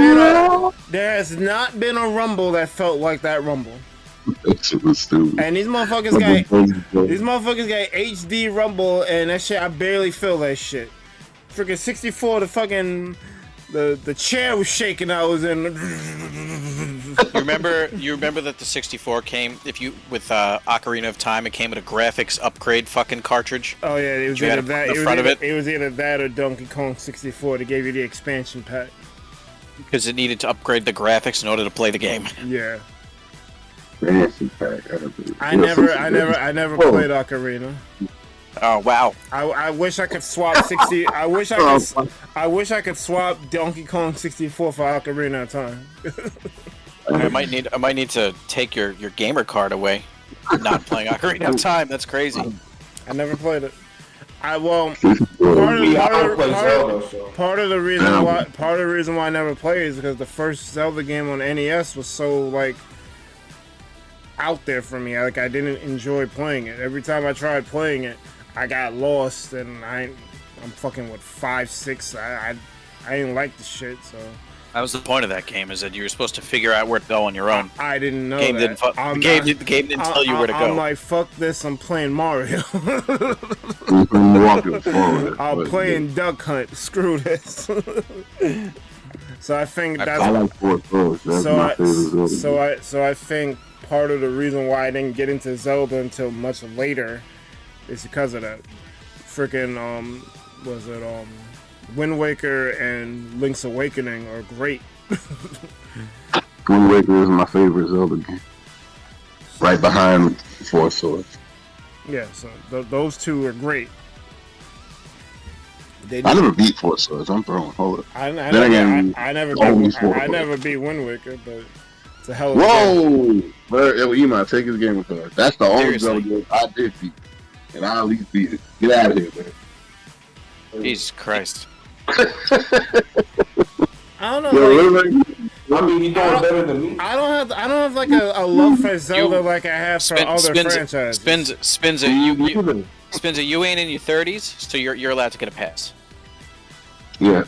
been a Rumble that felt like that Rumble. And these motherfuckers got HD Rumble, and that shit, I barely feel that shit. Freaking 64, the chair was shaking. I was in. You remember that the 64 came with Ocarina of Time. It came with a graphics upgrade fucking cartridge. Oh yeah, it was either that. It was either that or Donkey Kong 64. They gave you the expansion pack because it needed to upgrade the graphics in order to play the game. Yeah. I never played Ocarina. Oh wow! I wish I could swap 60. I wish I could swap Donkey Kong 64 for Ocarina of Time. I might need to take your gamer card away. Not playing Ocarina of Time. That's crazy. I never played it. Part of the reason why I never played is because the first Zelda game on NES was so like out there for me. Like I didn't enjoy playing it. Every time I tried playing it, I got lost and I'm fucking with 5, 6. I didn't like the shit, so. That was the point of that game, is that you were supposed to figure out where to go on your own. I didn't know The game that. the game didn't tell you where to go. I'm like, fuck this, I'm playing Mario. I'm playing Duck Hunt. Screw this. So I think that's. I like Forest Forest. That's my favorite Zelda. So I think part of the reason why I didn't get into Zelda until much later is because of that. Freaking Wind Waker and Link's Awakening are great. Wind Waker is my favorite Zelda game. Right behind Forest Swords. Yeah, so those two are great. I never beat Forest Swords. I'm throwing. Hold up. I never beat Wind Waker, but it's a hell of a game. Whoa! You might take his game with her. That's the only Zelda game I did beat. And I at least beat it. Get out of here, man. Jesus Christ. I don't know. I mean, you're doing better than me. I don't have like a love for Zelda like I have for other franchises. Spins it. You ain't in your 30s, so you're allowed to get a pass. Yeah.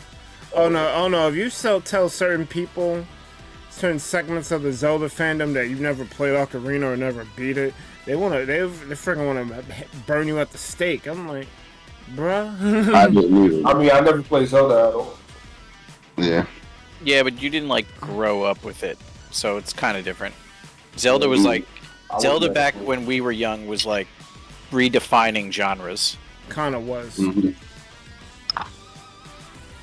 Oh no! If you tell certain people, certain segments of the Zelda fandom that you've never played Ocarina or never beat it, they freaking wanna burn you at the stake. I'm like, bruh. I didn't either. I mean, I never played Zelda at all. Yeah. Yeah, but you didn't like grow up with it, so it's kind of different. Zelda was like Zelda back when we were young was like redefining genres. Kind of was. Mm-hmm.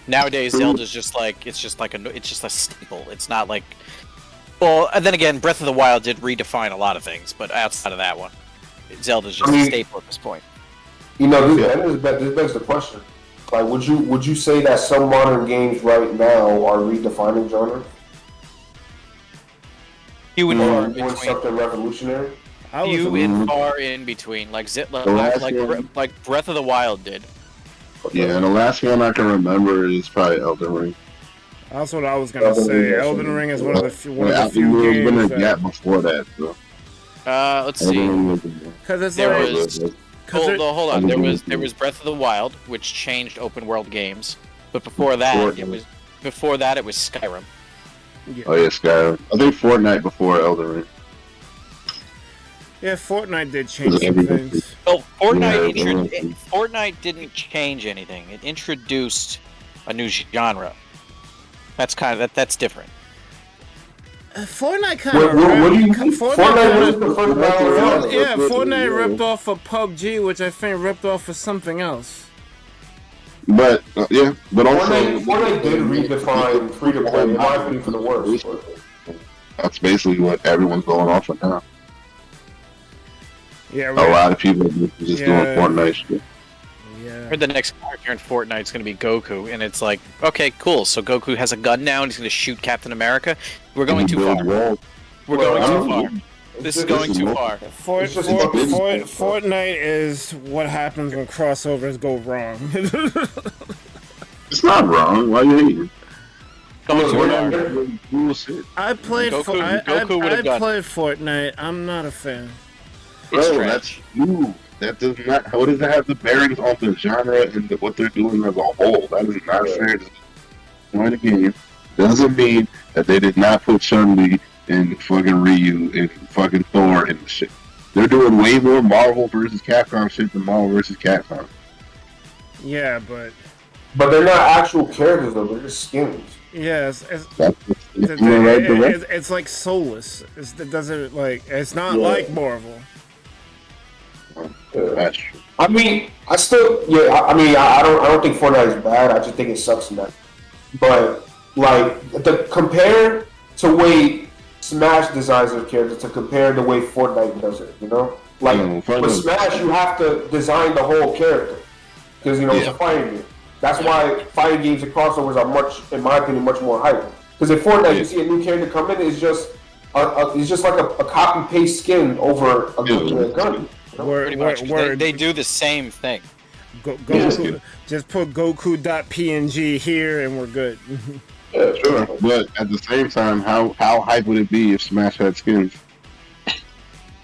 Nowadays, Zelda's just like it's just a staple. It's not like. Well, and then again, Breath of the Wild did redefine a lot of things, but outside of that one, Zelda's just a staple at this point. You know, this begs the question. Like, would you say that some modern games right now are redefining genres? You and far in doing between. something revolutionary. Far in between, like Breath of the Wild did. Yeah, and the last one I can remember is probably Elden Ring. That's what I was gonna say. Elden Ring is one of the few games. There's been a gap before that, so. Let's see. Because it's hold on. There was Breath of the Wild, which changed open world games, but before that it was Skyrim. Yeah. Oh yeah, Skyrim. I think Fortnite before Elden Ring. Yeah, Fortnite did change some things. Well, Fortnite didn't change anything. It introduced a new genre. That's different. Fortnite kind of Fortnite ripped off of PUBG, which I think ripped off of something else. But also Fortnite did redefine free to play, in my opinion, for the worst. That's basically what everyone's going off of now. Yeah, a lot of people are just doing Fortnite shit. Yeah. Or the next character in Fortnite is going to be Goku, and it's like, okay, cool. So Goku has a gun now, and he's going to shoot Captain America. We're going too far. We're going too far. This is going too far. Fortnite is what happens when crossovers go wrong. It's not wrong. Why are you hating? I played Fortnite. I'm not a fan. Bro, that's you. That does not. How does that have the bearings on the genre and what they're doing as a whole? That is not fair to join a game. Doesn't mean that they did not put Chun-Li and fucking Ryu and fucking Thor and shit. They're doing way more Marvel versus Capcom shit than Marvel versus Capcom. Yeah, but they're not actual characters though. They're just skins. Yeah, it's like soulless. It doesn't like. It's not like Marvel. That's true. I mean, I don't think Fortnite is bad. I just think it sucks in that. But like, compare to way Smash designs their characters to compare the way Fortnite does it. You know, like with Smash, you have to design the whole character because it's a fighting game. That's why fighting games and crossovers are in my opinion, much more hype. Because in Fortnite, you see a new character come in, it's just like a copy paste skin over a gun. They do the same thing. Goku, just put Goku.png here and we're good. Yeah, sure. But at the same time, how hype would it be if Smash had skins?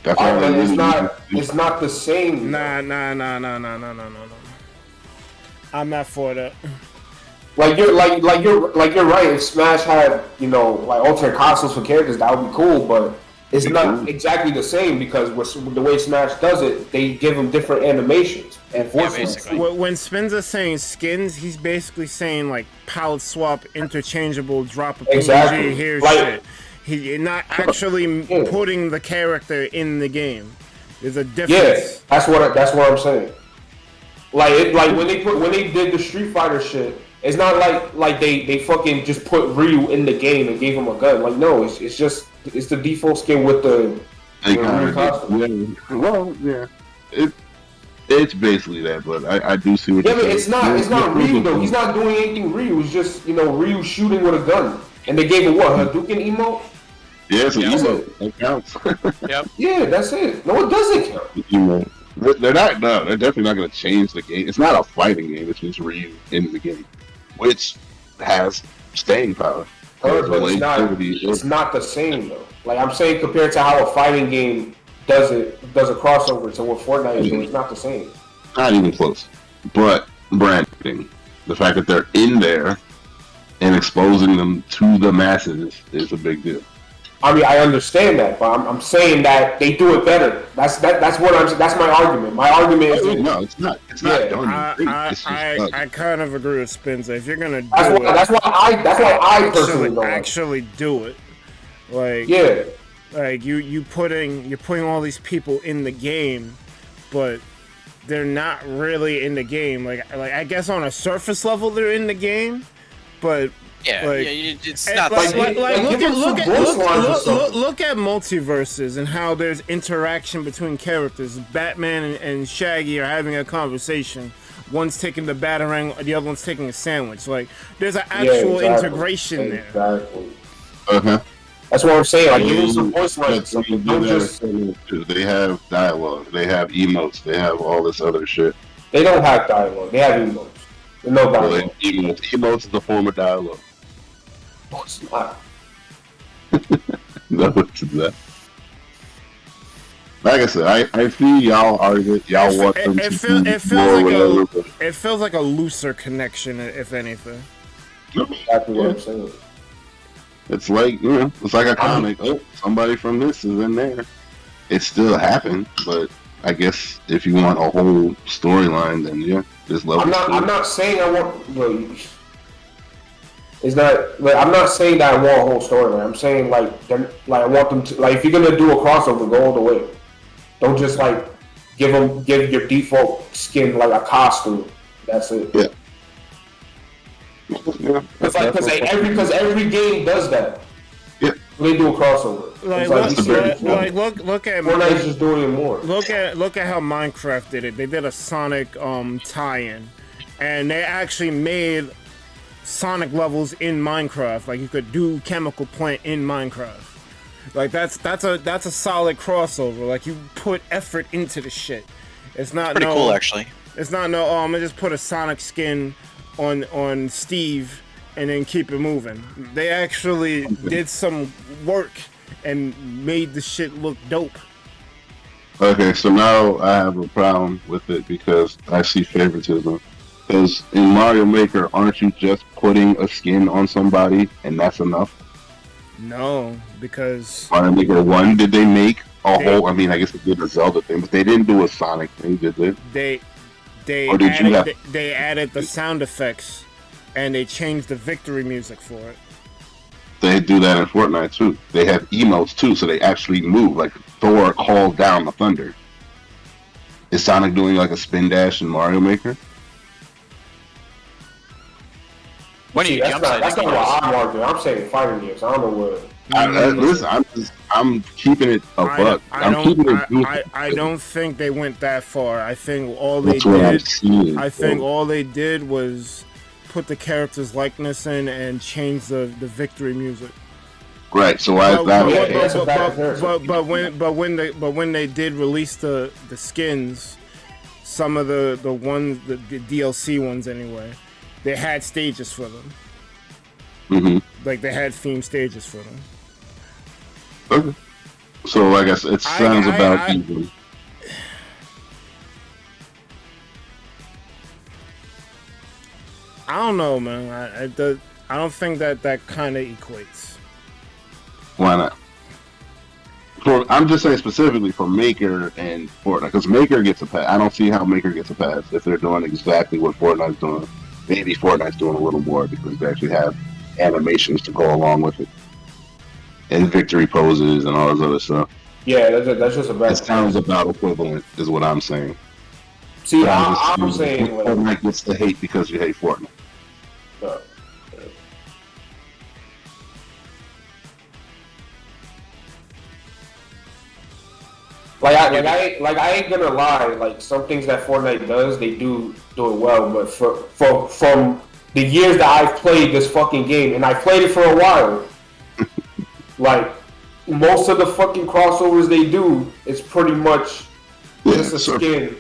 That's all But they it's really not. need. It's not the same. Nah. I'm not for that. You're right. If Smash had like alternate consoles for characters, that would be cool. But it's not exactly the same because with the way Smash does it, they give them different animations and voice lines. basically. When Spinza's saying skins, he's basically saying like palette swap, interchangeable, drop a PNG, Exactly. here's Like- shit. He's not actually putting the character in the game. There's a difference. Yeah, that's what I'm saying. Like when they did the Street Fighter shit, it's not like they fucking just put Ryu in the game and gave him a gun. Like no, it's just the default skin with the Ryu costume. Well, yeah. It's basically that, but I do see what Yeah, you're but saying. it's not Ryu though. He's not doing anything Ryu. It's just Ryu shooting with a gun, and they gave him what Hadouken emote. Yeah, it's an Yeah, emote. That counts. Yep. Yeah, that's it. No, it doesn't count. Emote. They're not. No, they're definitely not going to change the game. It's not a fighting game. It's just Ryu in the game, which has staying power. But it's not the same though. Like I'm saying, compared to how a fighting game does a crossover to what Fortnite is doing, it's not the same. Not even close. But branding, the fact that they're in there and exposing them to the masses is a big deal. I mean, I understand that, but I'm saying that they do it better. That's my argument. My argument is No, it's not. It's not Yeah, done. It's just I kind of agree with Spinza. If you're gonna do that's why I personally don't. actually do it, like Yeah, like you're putting all these people in the game, but they're not really in the game. Like I guess on a surface level they're in the game, but Yeah, like, it's not the like, same. look at multiverses and how there's interaction between characters. Batman and Shaggy are having a conversation. One's taking the batarang, the other one's taking a sandwich. Like there's an actual integration there. Exactly. Uh-huh. That's what I'm saying. Like, give them some voice lines. Don't just. They have dialogue. They have emotes. They have all this other shit. They don't have dialogue. They have emotes. There's no Well, dialogue. emotes is a form of dialogue. No, it's not. No, it's not. Like I said, I see y'all argue. Y'all want them It to feels do more whatever, but it feels like a looser connection, if anything. Exactly what I'm saying. it's like it's like a comic. Oh, somebody from this is in there. It still happened, but I guess if you want a whole storyline, then yeah, there's levels. I'm not saying I want. It's not like I'm not saying that I want a whole storyline. I'm saying like I want them to if you're gonna do a crossover, go all the way. Don't just give your default skin like a costume. That's it. Yeah. Because every game does that. Yeah. They do a crossover. Look at Fortnite's just doing it more. Look at how Minecraft did it. They did a Sonic tie-in, and they actually made Sonic levels in Minecraft. Like you could do Chemical Plant in Minecraft. Like that's a solid crossover. Like you put effort into the shit. It's not Pretty cool, actually. It's not I'm gonna just put a Sonic skin on Steve and then keep it moving. They actually did some work and made the shit look dope. Okay, so now I have a problem with it because I see favoritism. Because in Mario Maker, aren't you just putting a skin on somebody and that's enough? No, because Mario Maker 1, did they make a whole? I mean, I guess they did a Zelda thing, but they didn't do a Sonic thing, did they? They added the sound effects and they changed the victory music for it. They do that in Fortnite too. They have emotes too, so they actually move. Like Thor called down the thunder. Is Sonic doing like a spin dash in Mario Maker? When do you jump? That's not what I'm arguing. I'm saying fighting games. I don't know what. Listen, I'm keeping it a buck. I don't think they went that far. I think all they did was put the character's likeness in and change the victory music. Right. So why is that? But when they did release the skins, some of the DLC ones anyway, they had stages for them. Mm-hmm. Like they had theme stages for them. Okay. So I guess it sounds about even. I don't know, man. I don't think that kind of equates. Why not? I'm just saying specifically for Maker and Fortnite, because Maker gets a pass. I don't see how Maker gets a pass if they're doing exactly what Fortnite's doing. Maybe Fortnite's doing a little more because they actually have animations to go along with it, and victory poses and all this other stuff. Yeah, that's just a bad. It sounds about equivalent, is what I'm saying. See, I'm saying Fortnite gets the hate because you hate Fortnite. I ain't gonna lie. Like some things that Fortnite does, they do it well. But from the years that I've played this fucking game, and I played it for a while, like most of the fucking crossovers they do, it's pretty much just a skin.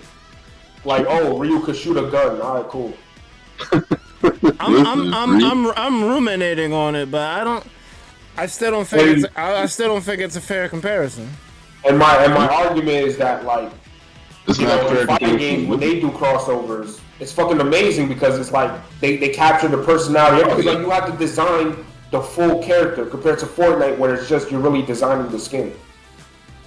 Like, oh, Ryu could shoot a gun. All right, cool. I'm ruminating on it, but I still don't think it's a fair comparison. And my argument is that, like, you know, in fighting games, when they do crossovers, it's fucking amazing because it's like they capture the personality. Because like you have to design the full character compared to Fortnite, where it's just you're really designing the skin.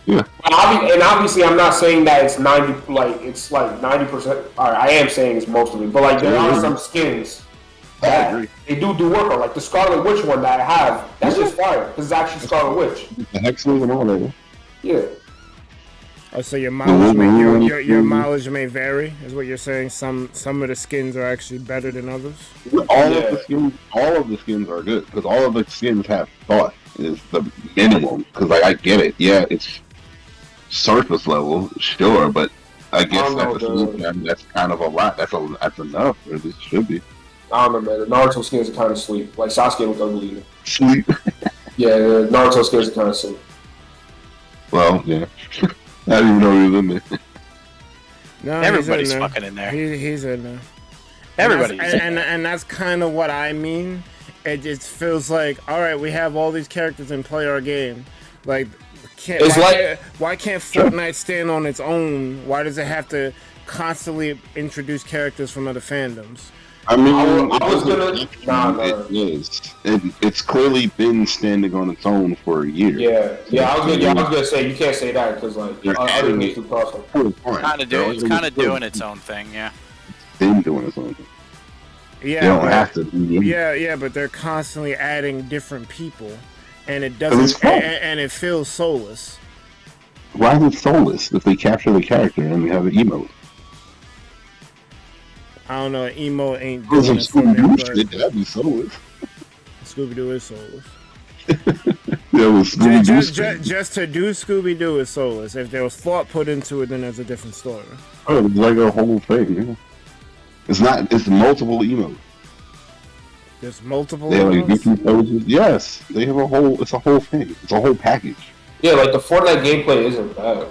Yeah. And obviously, I'm not saying that it's 90%. I am saying it's most of it, but like there are some skins that they do work on. Like the Scarlet Witch one that I have, that's just fire because it's actually Scarlet Witch. The Hexing and all that. Yeah. Oh, so your mileage may vary, is what you're saying. Some of the skins are actually better than others. All of the skins are good because all of the skins have thought. Is the minimum because like I get it. Yeah, it's surface level, sure, but I guess that's kind of a lot. That's enough. Or this should be. I don't know, man. The Naruto skins are kind of sweet. Like Sasuke was ugly. Sweet. Yeah, the Naruto skins are kind of sweet. Well, yeah. I didn't even know he was in there. No, everybody's fucking in there. He's in there. Everybody's and that's kind of what I mean. It just feels like, all right, we have all these characters and play our game. Like, why can't Fortnite stand on its own? Why does it have to constantly introduce characters from other fandoms? I mean, it's clearly been standing on its own for a year. Yeah. I was gonna say you can't say that because like other games do crossover. It's kind of doing its own thing. Yeah. It's been doing its own thing. Yeah, they don't have to. Yeah, but they're constantly adding different people, and it doesn't, and it feels soulless. Why is it soulless if they capture the character and we have an emote? I don't know. An emote ain't doing it for me. That'd be soulless. Scooby-Doo is soulless. Just to do Scooby-Doo is soulless. If there was thought put into it, then there's a different story. Oh, it's like a whole thing. Yeah. It's multiple emotes. There's multiple they have like poses. Yes, they have it's a whole thing. It's a whole package. Yeah, like the Fortnite gameplay isn't bad.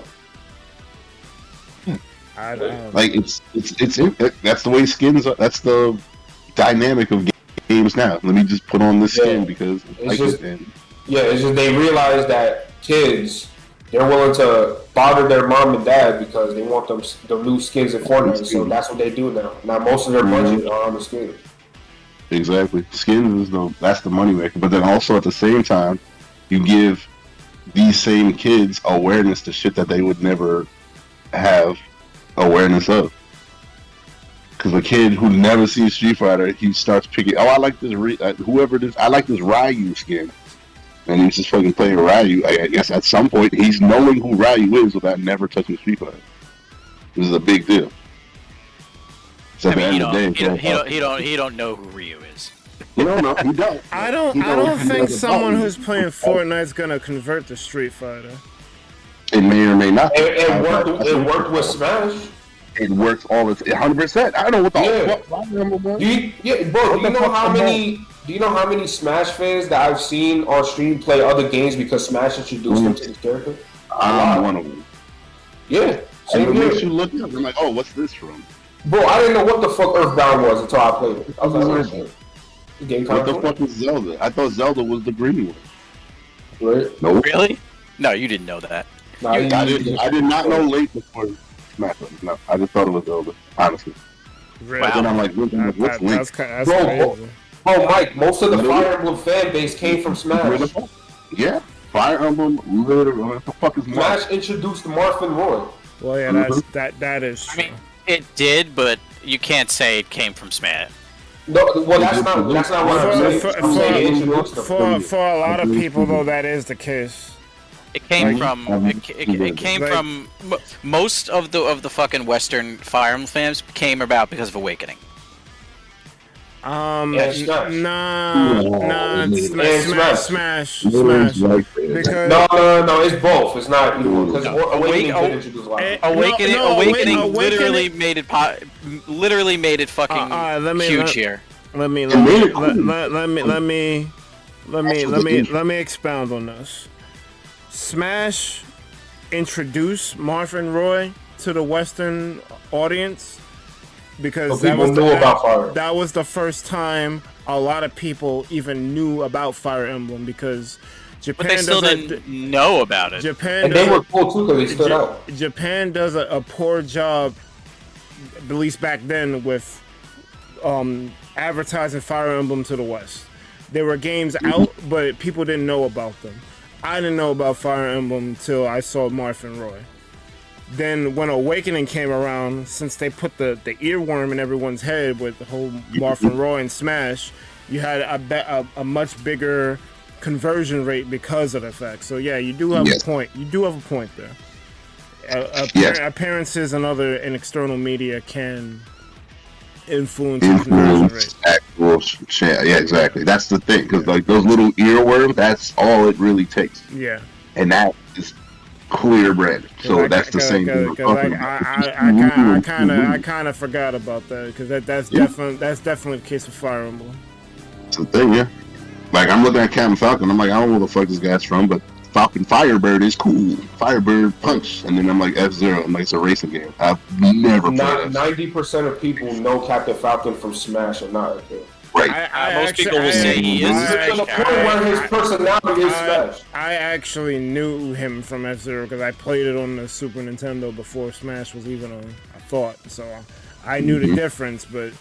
I don't like that's the way skins are. That's the dynamic of games now. Let me just put on this skin because it's just they realize that kids, they're willing to bother their mom and dad because they want the new skins in Fortnite. So that's what they do now. Now most of their budget are on the skins. Exactly, skins that's the money maker. But then also at the same time, you give these same kids awareness to shit that they would never have awareness of. Because a kid who never sees Street Fighter, he starts picking. Oh, I like this. Whoever it is, I like this Ryu skin. And he's just fucking playing Ryu. I guess at some point he's knowing who Ryu is without never touching Street Fighter. This is a big deal. So he don't know who Ryu is. You don't know. He don't. I don't think someone who's playing Fortnite's gonna convert to Street Fighter. It may or may not. It worked with Smash. It works all the 100%. I don't know what the fuck number one. Do you know how many Smash fans that I've seen on stream play other games because Smash introduced them to this character? I'm one of them. Yeah. And it makes you look up. I'm like, oh, what's this from? Bro, I didn't know what the fuck Earthbound was until I played it. I was like, what the fuck is Zelda? I thought Zelda was the green one. Right? Nope. Really? No, you didn't know that. Nah, I did not know late before Smash Brothers. No, I just thought it was over. Honestly. Really? Wow. And I'm like, what's late? That's Bro, crazy. Bro, Mike, most of the Fire Emblem fan base came from Smash. Yeah, Fire Emblem. Literally, what the fuck is Marth? Smash introduced Marvin Roy. Well, yeah, that is I true. mean, it did, but you can't say it came from Smash. No, well, that's not what I'm saying. I'm saying it introduced them. For a lot of people, though, that is the case. It came Like, from it came like- from most of the fucking Western Fire Emblem fans came about because of Awakening. Yeah, Smash. Nah, Smash. Because No, it's both. It's not equal because Awakening did introduce a lot. Awakening literally made it fucking huge here. Let me expound on this. Smash introduced Marvin Roy to the Western audience because So people knew about Fire. that was the first time a lot of people even knew about Fire Emblem because Japan But they still does didn't know about it. Japan And they does were cool too because they stood out. Japan does a poor job, at least back then, with advertising Fire Emblem to the West. There were games out, but people didn't know about them. I didn't know about Fire Emblem until I saw Marvin Roy. Then when Awakening came around, since they put the earworm in everyone's head with the whole Marvin Roy and Smash, you had a much bigger conversion rate because of the fact. So yeah, you do have a point. You do have a point there. Appearances and other and external media can influence the conversion rate. Yeah, exactly. That's the thing, because like those little earworms, that's all it really takes. Yeah. And that is clear branded. So that's the same thing. I kind of forgot about that because that's definitely the case with Fire Emblem. It's the thing, yeah. Like I'm looking at Captain Falcon, I'm like, I don't know where the fuck this guy's from, but Falcon Firebird is cool. Firebird Punch, and then I'm like F-Zero. I'm like, it's a racing game. I've never played it. 90% of people know Captain Falcon from Smash and not okay. Right. Most people will say he is. To the point where his personality is Smash. I actually knew him from F-Zero because I played it on the Super Nintendo before Smash was even a thought. So I knew the difference, but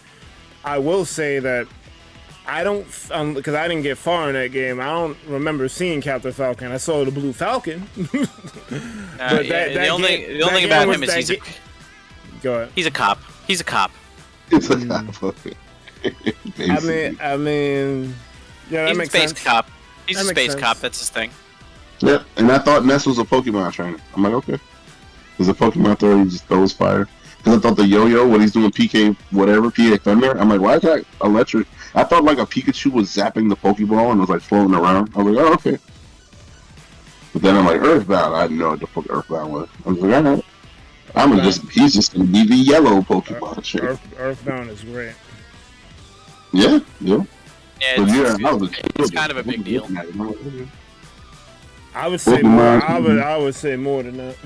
I will say that I don't, because I didn't get far in that game. I don't remember seeing Captain Falcon. I saw the Blue Falcon. But the only thing about him is Go ahead. he's a cop. He's a cop. It's a cop. I mean, yeah, that He's a makes space sense. cop. He's That a makes space sense. cop. That's his thing. Yeah, and I thought Ness was a Pokemon trainer. I'm like, okay. There's a Pokemon thrower, he just throws fire. Because I thought the yo-yo, when he's doing PK whatever, PK Thunder, I'm like, why is that electric? I thought like a Pikachu was zapping the Pokeball and was like floating around. I was like, oh, okay. But then I'm like, Earthbound. I didn't know what the fuck Earthbound was. I was like, all right. He's just gonna be the yellow Pokemon shit. Earthbound is great. Yeah. Yeah, It's kind of a big deal. I would say more. I would say more than that.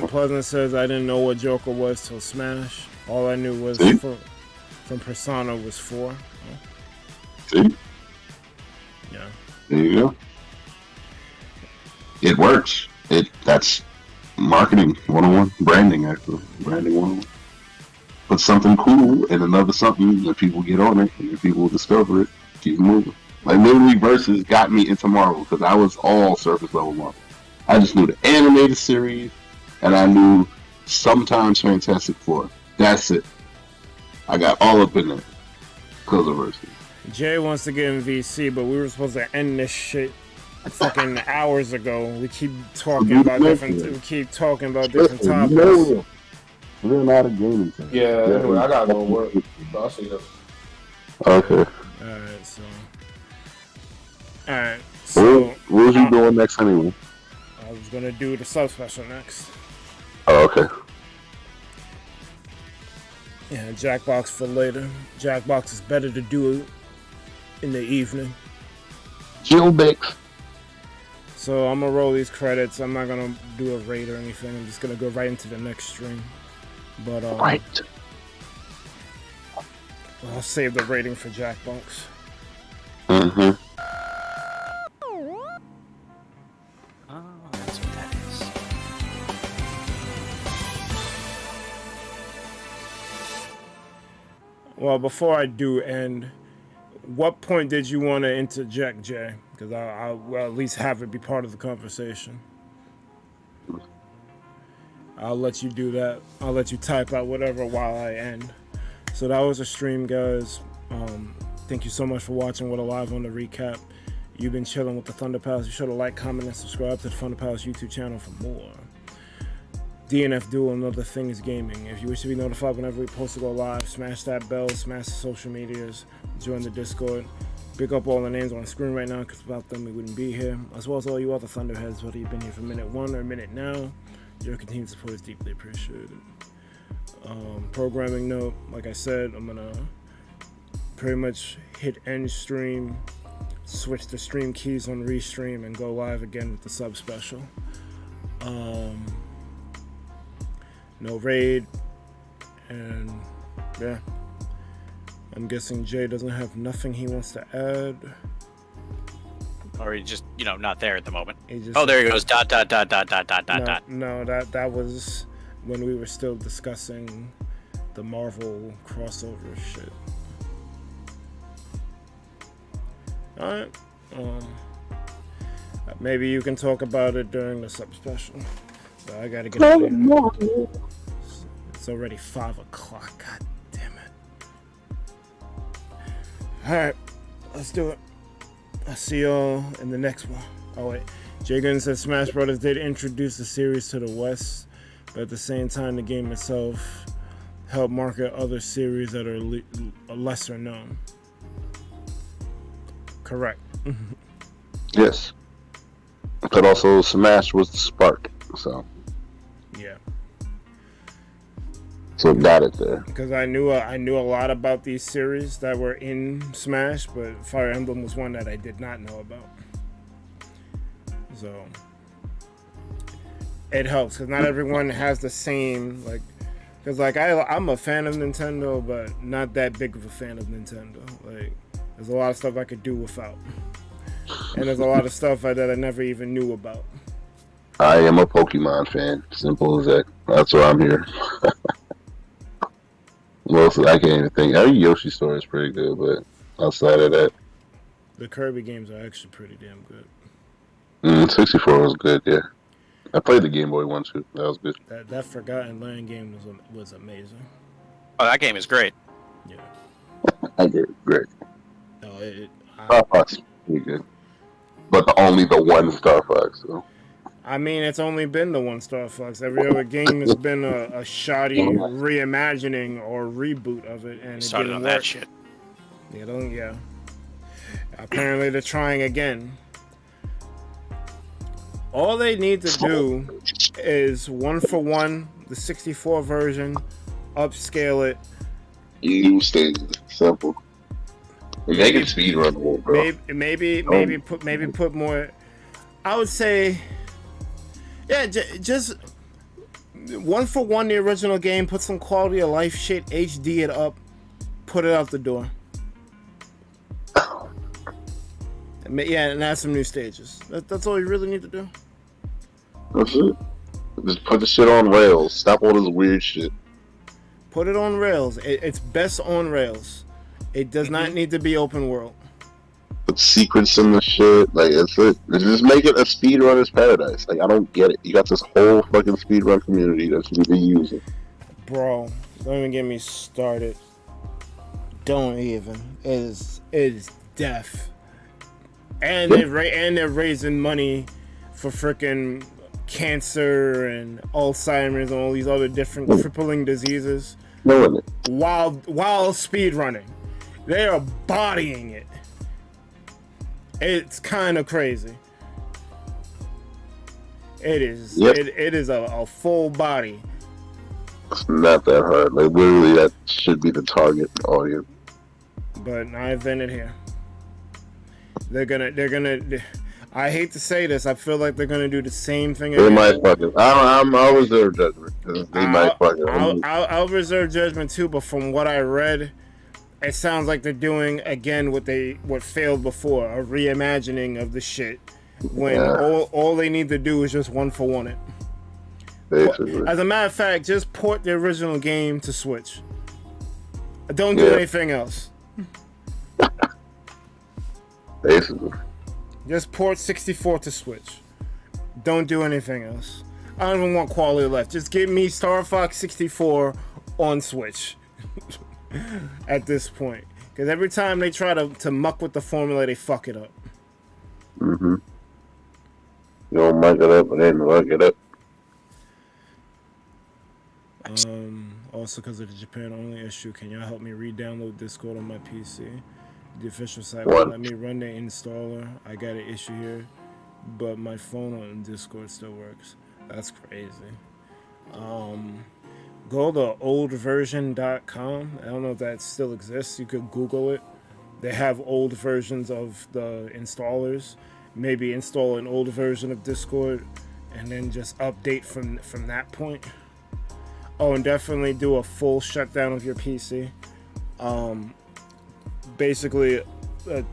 Pleasant says I didn't know what Joker was till Smash. All I knew was from Persona was 4. See? Yeah. There you go. It works. That's marketing 101, branding actually. Branding 101. Put something cool in another something and people get on it and people discover it, keep moving. Like literally Versus got me into Marvel because I was all surface level Marvel. I just knew the animated series and I knew sometimes Fantastic Four. That's it. I got all up in there because of Versus. Jay wants to get in VC, but we were supposed to end this shit fucking hours ago. We keep talking about different. We keep talking about different topics. We're not a gaming thing. Yeah, anyway, I gotta go work. I'll see you. Okay. Alright, so What was you doing next anyway? I was gonna do the subspecial next. Oh, okay. Yeah, Jackbox for later. Jackbox is better to do in the evening. Jill Bix. So I'm gonna roll these credits. I'm not gonna do a raid or anything. I'm just gonna go right into the next stream. But Right. I'll save the rating for Jackbox. Mm-hmm. Well, before I do end, what point did you want to interject, Jay? Because I'll at least have it be part of the conversation. I'll let you do that. I'll let you type out whatever while I end. So that was a stream, guys. Thank you so much for watching What Alive on the recap. You've been chilling with the ThunderPals. Be sure to like, comment, and subscribe to the ThunderPals YouTube channel for more. DNF Duel and Other Things Gaming. If you wish to be notified whenever we post to go live, smash that bell, smash the social medias, join the Discord. Pick up all the names on the screen right now, because without them we wouldn't be here. As well as all you other Thunderheads, whether you've been here for minute 1 or minute now. Your continued support is deeply appreciated. Programming note, like I said, I'm gonna pretty much hit end stream, switch the stream keys on restream, and go live again with the sub special. No raid, and yeah, I'm guessing Jay doesn't have nothing he wants to add. Or he just, not there at the moment. Just, oh, there he goes. Dot. No, that was when we were still discussing the Marvel crossover shit. Alright. Maybe you can talk about it during the sub special. But I gotta get out of here. It's already 5 o'clock. God damn it. Alright, let's do it. I'll see y'all in the next one. Oh wait, Jagan said Smash Brothers did introduce the series to the West, but at the same time the game itself helped market other series that are lesser known. Correct. Yes. But also Smash was the spark, so. Yeah. So got it there. Because I knew a lot about these series that were in Smash, but Fire Emblem was one that I did not know about. So it helps because not everyone has the same because I'm a fan of Nintendo, but not that big of a fan of Nintendo. Like there's a lot of stuff I could do without, and there's a lot of stuff that I never even knew about. I am a Pokemon fan. Simple as that. That's why I'm here. Mostly, I can't even think. Every Yoshi story is pretty good, but outside of that, the Kirby games are actually pretty damn good. 64 was good, yeah. I played the Game Boy one too. That was good. That Forgotten Land game was amazing. Oh, that game is great. Yeah. I did great. No, Star Fox pretty good, but only the one Star Fox. So. I mean, it's only been the one Star Fox. Every other game has been a shoddy reimagining or reboot of it, and it started didn't on work. that shit. Yeah. Apparently, they're trying again. All they need to do is 1-for-1 the 64 version, upscale it. New stages, simple. Make it speedrunnable, bro. Maybe put more. I would say. Yeah, just 1-for-1 the original game, put some quality of life shit, HD it up, put it out the door. Yeah, and add some new stages. That's all you really need to do. That's it. Just put the shit on rails. Stop all this weird shit. Put it on rails. It's best on rails. It does not need to be open world. Put secrets in the shit. Like, it's it. Just make it a speedrunner's paradise. Like, I don't get it. You got this whole fucking speedrun community that you need to use it. Bro, don't even get me started. Don't even. It is death. And they're raising money for freaking cancer and Alzheimer's and all these other different crippling diseases. No, while speed running, they are bodying it. It's kind of crazy. It is. Yep. It is a full body. It's not that hard. Like literally, that should be the target audience. But I invented here. They're gonna. I hate to say this. I feel like they're gonna do the same thing They again. might fucking. I'll reserve judgment. They might fucking. I'll reserve judgment too. But from what I read, it sounds like they're doing again what failed before, a reimagining of the shit. When all they need to do is just 1-for-1 it. Basically. As a matter of fact, just port the original game to Switch. Don't do anything else. Basically. Just port 64 to Switch. Don't do anything else. I don't even want quality left. Just give me Star Fox 64 on Switch at this point. Because every time they try to muck with the formula, they fuck it up. Mm-hmm. You don't muck it up and then muck it up. Also, because of the Japan-only issue, can y'all help me re-download Discord on my PC? The official site What? won't let me run the installer. I got an issue here, but my phone on Discord still works. That's crazy. Go to oldversion.com. I don't know if that still exists. You could Google it. They have old versions of the installers. Maybe install an old version of Discord and then just update from that point. Oh, and definitely do a full shutdown of your PC. Basically, a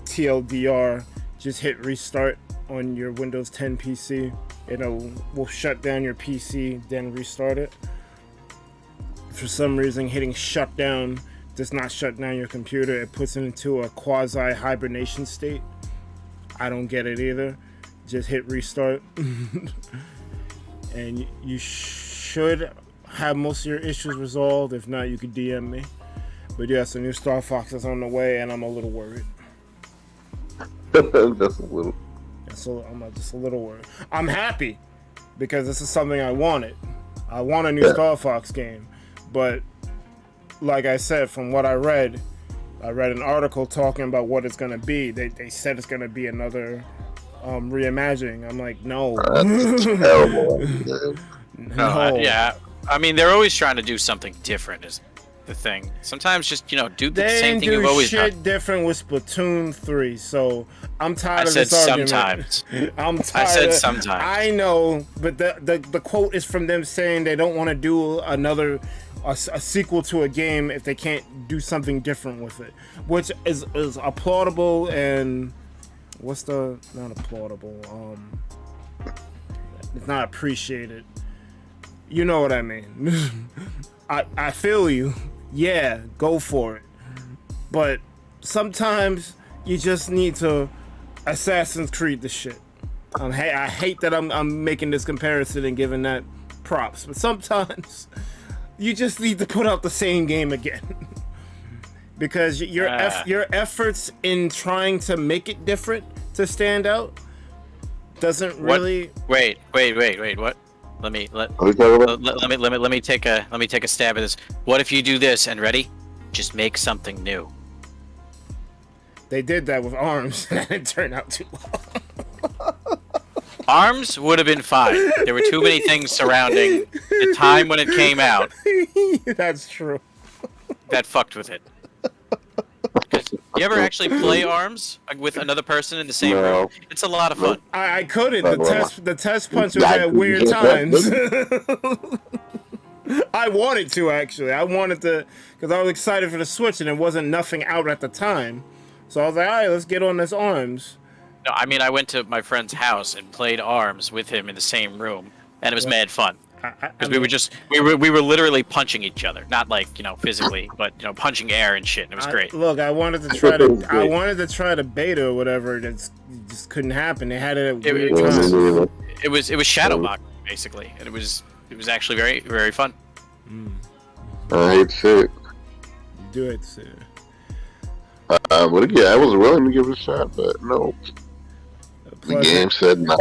TLDR, just hit restart on your Windows 10 PC. It will shut down your PC, then restart it. For some reason, hitting shutdown does not shut down your computer. It puts it into a quasi-hibernation state. I don't get it either. Just hit restart. And you should have most of your issues resolved. If not, you could DM me. But yes, a new Star Fox is on the way, and I'm a little worried. Just a little. I'm just a little worried. I'm happy because this is something I wanted. I want a new Star Fox game, but like I said, from what I read an article talking about what it's gonna be. They said it's gonna be another reimagining. I'm like, no. That's terrible. No. Yeah. I mean, they're always trying to do something different. Is the thing. Sometimes just do the same thing you've always done. They do shit different with Splatoon 3, so I'm tired of this argument. Sometimes. I'm tired. I said sometimes. I know, but the quote is from them saying they don't want to do a sequel to a game if they can't do something different with it, which is applaudable and not applaudable. It's not appreciated. You know what I mean? I feel you. Yeah, go for it. But sometimes you just need to Assassin's Creed the shit. I hate that I'm making this comparison and giving that props, but sometimes you just need to put out the same game again. Because your efforts in trying to make it different to stand out doesn't really. Wait. What? Let me take a stab at this. What if you do this and ready? Just make something new. They did that with ARMS and it didn't turn out too well. ARMS would have been fine. There were too many things surrounding the time when it came out. That's true. That fucked with it. You ever actually play ARMS with another person in the same room? It's a lot of fun. I couldn't. The test punch was at weird times. I wanted to, actually. I wanted to, because I was excited for the Switch and there wasn't nothing out at the time. So I was like, all right, let's get on this ARMS. No, I mean, I went to my friend's house and played ARMS with him in the same room, and it was mad fun. Because we were literally punching each other, not like physically, but punching air and shit. And it was great. Look, I wanted to try the beta or whatever. It just couldn't happen. They had it at weird times. It was Shadowmock basically, and it was actually very, very fun. I hate shit. You do hate shit. But again, I was willing to give it a shot, but no. The game said no.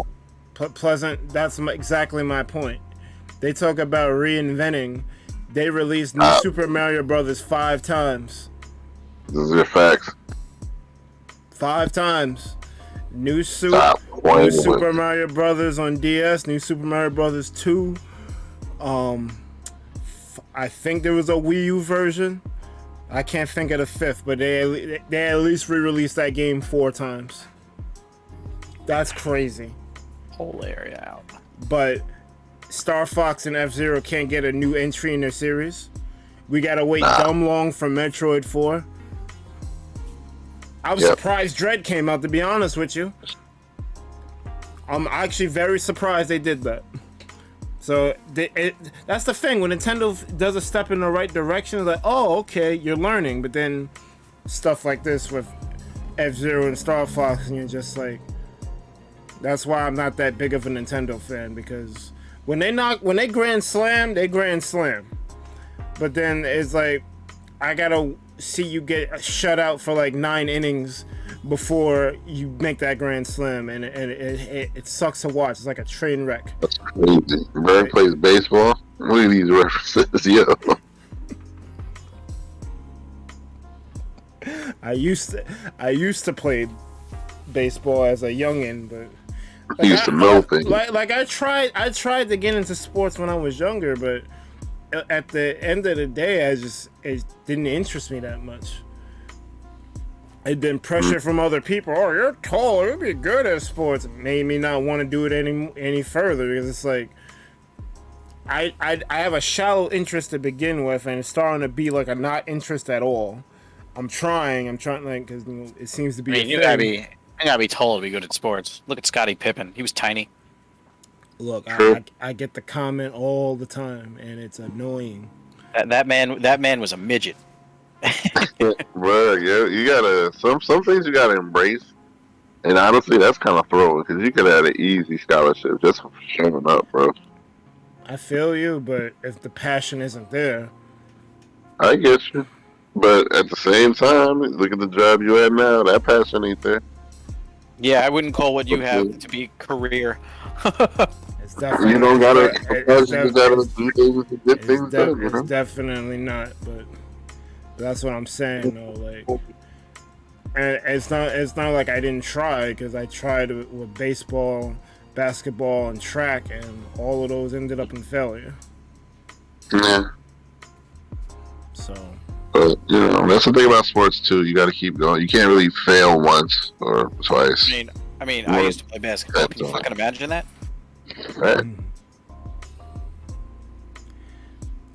Pleasant. That's exactly my point. They talk about reinventing. They released New Super Mario Brothers 5 times. Those are facts. 5 times. New Super Mario Brothers on DS. New Super Mario Brothers 2. I think there was a Wii U version. I can't think of the 5th, but they at least re-released that game 4 times. That's crazy. Whole area out. But Star Fox and F-Zero can't get a new entry in their series. We gotta wait dumb long for Metroid 4. I was surprised Dread came out, to be honest with you. I'm actually very surprised they did that. So that's the thing. When Nintendo does a step in the right direction, it's like, oh, okay, you're learning. But then stuff like this with F-Zero and Star Fox, and you're just like, that's why I'm not that big of a Nintendo fan, because when they Grand Slam, they Grand Slam. But then it's like, I gotta see you get shut out for like 9 innings before you make that Grand Slam, and it sucks to watch. It's like a train wreck. That's crazy. Bird plays baseball. Look at these references, yo. I used to play baseball as a youngin', but He used to know things. Like I tried to get into sports when I was younger, but at the end of the day, it didn't interest me that much. It'd been pressure from other people. Oh, you're tall. You'd be good at sports. It made me not want to do it any further, because it's like I have a shallow interest to begin with, and it's starting to be like a not interest at all. I'm trying like, because it seems to be. I mean, you gotta be tall to be good at sports. Look at Scottie Pippen. He was tiny. Look, I get the comment all the time, and it's annoying. That man was a midget. Bro, yeah, you gotta some things you gotta embrace, and honestly, that's kind of throwing, because you could have an easy scholarship just for showing up, bro. I feel you, but if the passion isn't there, I get you, but at the same time, look at the job you had now. That passion ain't there. Yeah, I wouldn't call what you have to be career. it's definitely You don't gotta. You gotta do things to get things done. You know? It's definitely not, but that's what I'm saying, though. Like, and it's not like I didn't try, because I tried with baseball, basketball, and track, and all of those ended up in failure. Yeah. So. But that's the thing about sports too. You got to keep going. You can't really fail once or twice. I mean, I used to play basketball. Can you fucking imagine that? Right.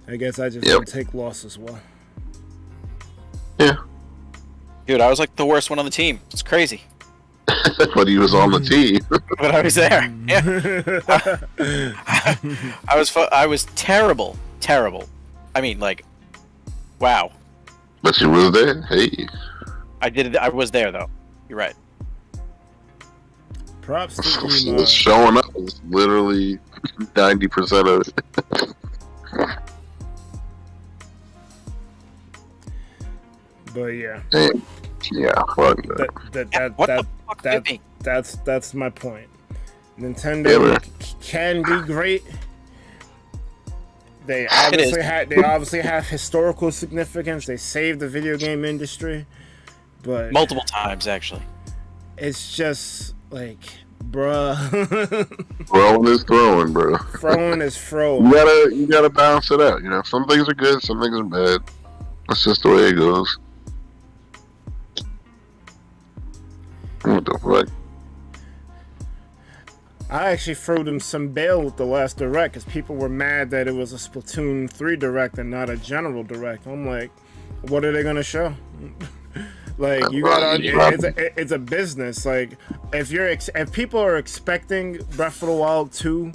I guess I just don't take losses well. Yeah. Dude, I was like the worst one on the team. It's crazy. But he was on the team. But I was there. Yeah. I was terrible. I mean, like, wow. But you was there. Hey. I was there though. You're right. Props to Emon. Showing up is literally 90% of it. But yeah. Yeah. Fuck that. That's my point. Nintendo can be great. They obviously have historical significance. They saved the video game industry, but multiple times actually. It's just like, bruh. Throwing is throwing, bro. Throwing is throwing. You gotta balance it out. Some things are good, some things are bad. That's just the way it goes. What the fuck? I actually threw them some bail with the last direct, because people were mad that it was a Splatoon 3 direct and not a general direct. I'm like, what are they gonna show? Like, you gotta, it's a business. Like, if people are expecting Breath of the Wild 2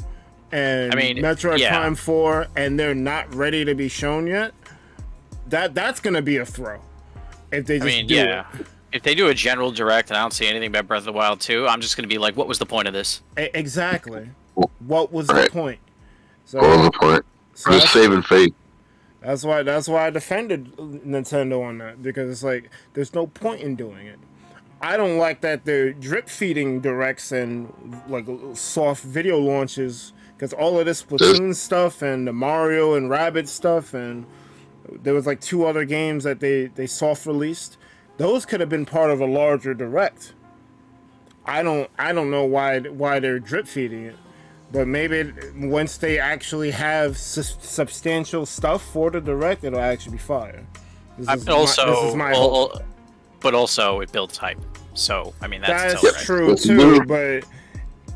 and Metroid Prime 4 and they're not ready to be shown yet, that's gonna be a throw. If they just do it. If they do a general direct and I don't see anything about Breath of the Wild 2, I'm just going to be like, what was the point of this? Exactly. What was the point? So, what was the point? So just saving face. That's why I defended Nintendo on that, because it's like, there's no point in doing it. I don't like that they're drip feeding directs and like soft video launches, because all of this Splatoon stuff and the Mario and Rabbids stuff, and there was like 2 other games that they soft released. Those could have been part of a larger direct. I don't know why they're drip feeding it, but maybe once they actually have substantial stuff for the direct, it'll actually be fire. This is my hope. But also it builds hype. So I mean that's true too. But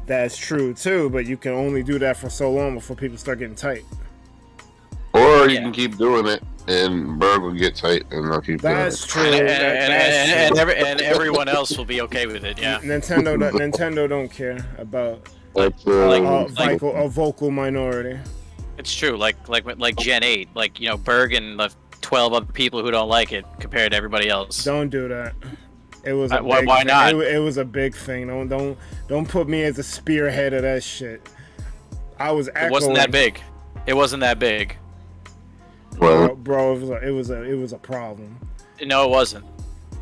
that's true too. But you can only do that for so long before people start getting tight. Or you can keep doing it, and Berg will get tight, and they'll keep That's true. And everyone else will be okay with it. Yeah. Nintendo don't care about That's a vocal minority. It's true. Like Gen 8, like Berg and the 12 other people who don't like it compared to everybody else. Don't do that. It was a why big not? It was a big thing. Don't put me as a spearhead of that shit. I was echoing. It wasn't that big. It wasn't that big. Well, bro, it was a problem. No, it wasn't,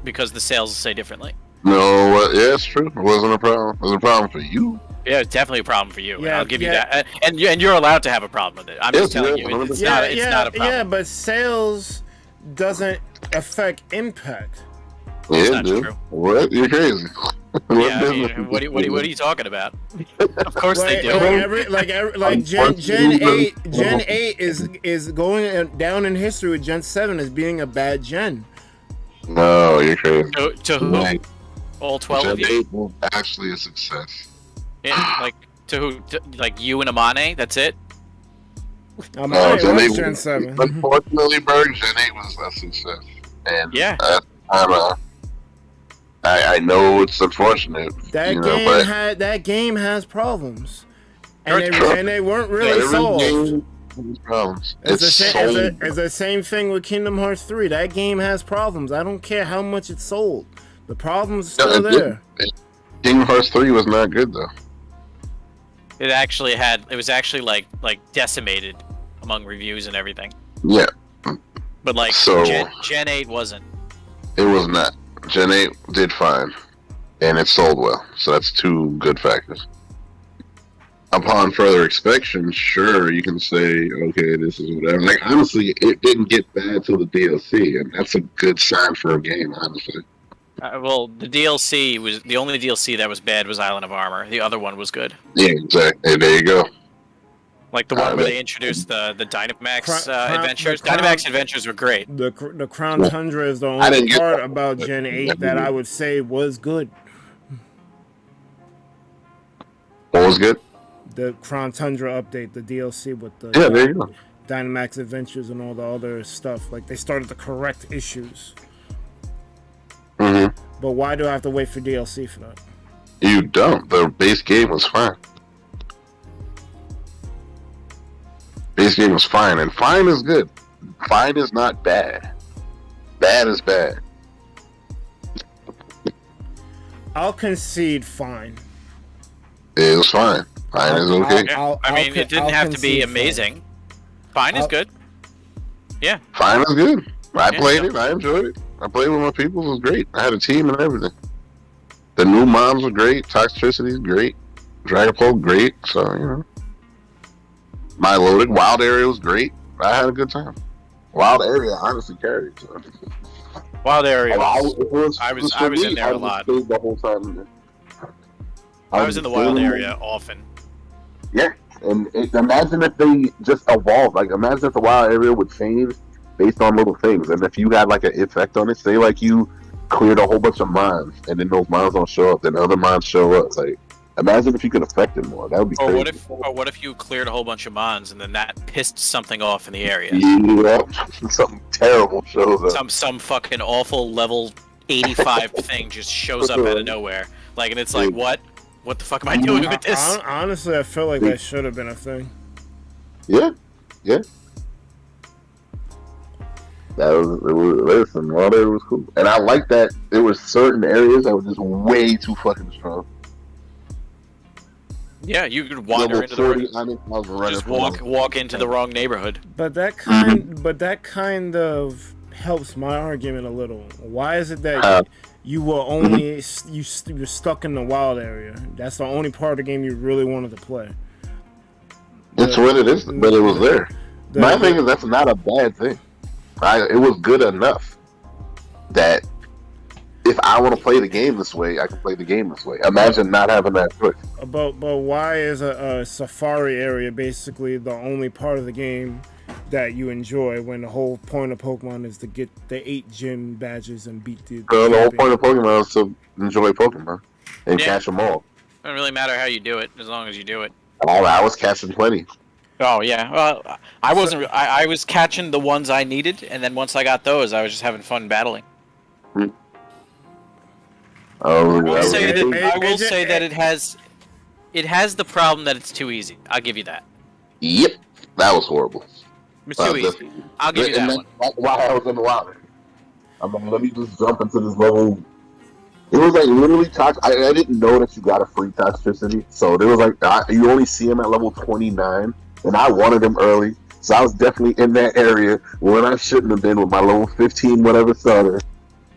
because the sales say differently. no, yeah, it's true. It wasn't a problem. It was a problem for you. Yeah, it's definitely a problem for you. Yeah, I'll give you that. And you're allowed to have a problem with it. I'm just telling you, it's not a problem. Yeah, but sales doesn't affect impact. Yeah, not dude. true. What? You're crazy. Yeah, I mean, what are you talking about? Of course they do. Like Gen 8 is going down in history with Gen 7 as being a bad gen. No, you're crazy. To who? Like, All 12 of Gen you? 8 was actually a success. Like to who? Like you and Amane? That's it? Gen Gen 8 Gen 7. Unfortunately, Berg, Gen 8 was a success. And Yeah. I know it's unfortunate. That game has problems, and they weren't really solved. Problems. It's the same thing with Kingdom Hearts 3. That game has problems. I don't care how much it's sold. The problems are still there. Kingdom Hearts 3 was not good though. It was actually like decimated among reviews and everything. Yeah. But like So, Gen 8 wasn't. It was not. Gen 8 did fine, and it sold well. So that's two good factors. Upon further inspection, sure, you can say, okay, this is whatever. Like, honestly, it didn't get bad till the DLC, and that's a good sign for a game, honestly. Well, the DLC was the only DLC that was bad was Island of Armor. The other one was good. Yeah, exactly. There you go. Like the one where they introduced the Dynamax adventures. Dynamax adventures were great. The Crown Tundra is the only part about Gen 8 that I would say was good. What was good? The Crown Tundra update, the DLC with the there you go. Dynamax adventures and all the other stuff. Like, they started to correct issues. Mm-hmm. But why do I have to wait for DLC for that? You don't. The base game was fine. Base game was fine, and fine is good. Fine is not bad. Bad is bad. I'll concede fine. It was fine. Fine is okay. It didn't have to be amazing. Fine is good. Yeah. Fine is good. I played it. I enjoyed it. I played with my people. It was great. I had a team and everything. The new moms were great. Toxicity is great. Dragapult, great. So, My loaded wild area was great. I had a good time. Wild area honestly carried. So. Wild area. I was in there a lot. The whole time. I was in the wild area often. Yeah, and imagine if they just evolved. Like, imagine if the wild area would change based on little things, and if you had like an effect on it. Say like you cleared a whole bunch of mines, and then those mines don't show up, then other mines show up. Like, imagine if you could affect it more. That would be crazy. What if you cleared a whole bunch of mons and then that pissed something off in the area? Yeah, something terrible shows up. Some fucking awful level 85 thing just shows up out of nowhere. Like, and it's like, what? What the fuck am I doing with this? Honestly, I feel like that should have been a thing. Yeah. Listen, all that was cool. And I like that there were certain areas that were just way too fucking strong. Yeah, you could wander into walk into the wrong neighborhood. But that kind of helps my argument a little. Why is it that you were only you're stuck in the wild area? That's the only part of the game you really wanted to play. It's what it is, but it was there. My thing is that's not a bad thing. It was good enough that if I want to play the game this way, I can play the game this way. Imagine not having that choice. But why is a safari area basically the only part of the game that you enjoy when the whole point of Pokemon is to get the 8 gym badges and beat the... The whole point of Pokemon is to enjoy Pokemon and catch them all. It doesn't really matter how you do it, as long as you do it. I was catching plenty. Oh, yeah. Well, I wasn't... I was catching the ones I needed, and then once I got those, I was just having fun battling. I will say that it has... It has the problem that it's too easy. I'll give you that. Yep, that was horrible. It's too easy. I'll give you that one. That's why I was in the wild. I'm like, let me just jump into this level. It was like literally toxic. I didn't know that you got a free toxicity, so there was like you only see him at level 29, and I wanted him early, so I was definitely in that area when I shouldn't have been with my level 15 whatever starter,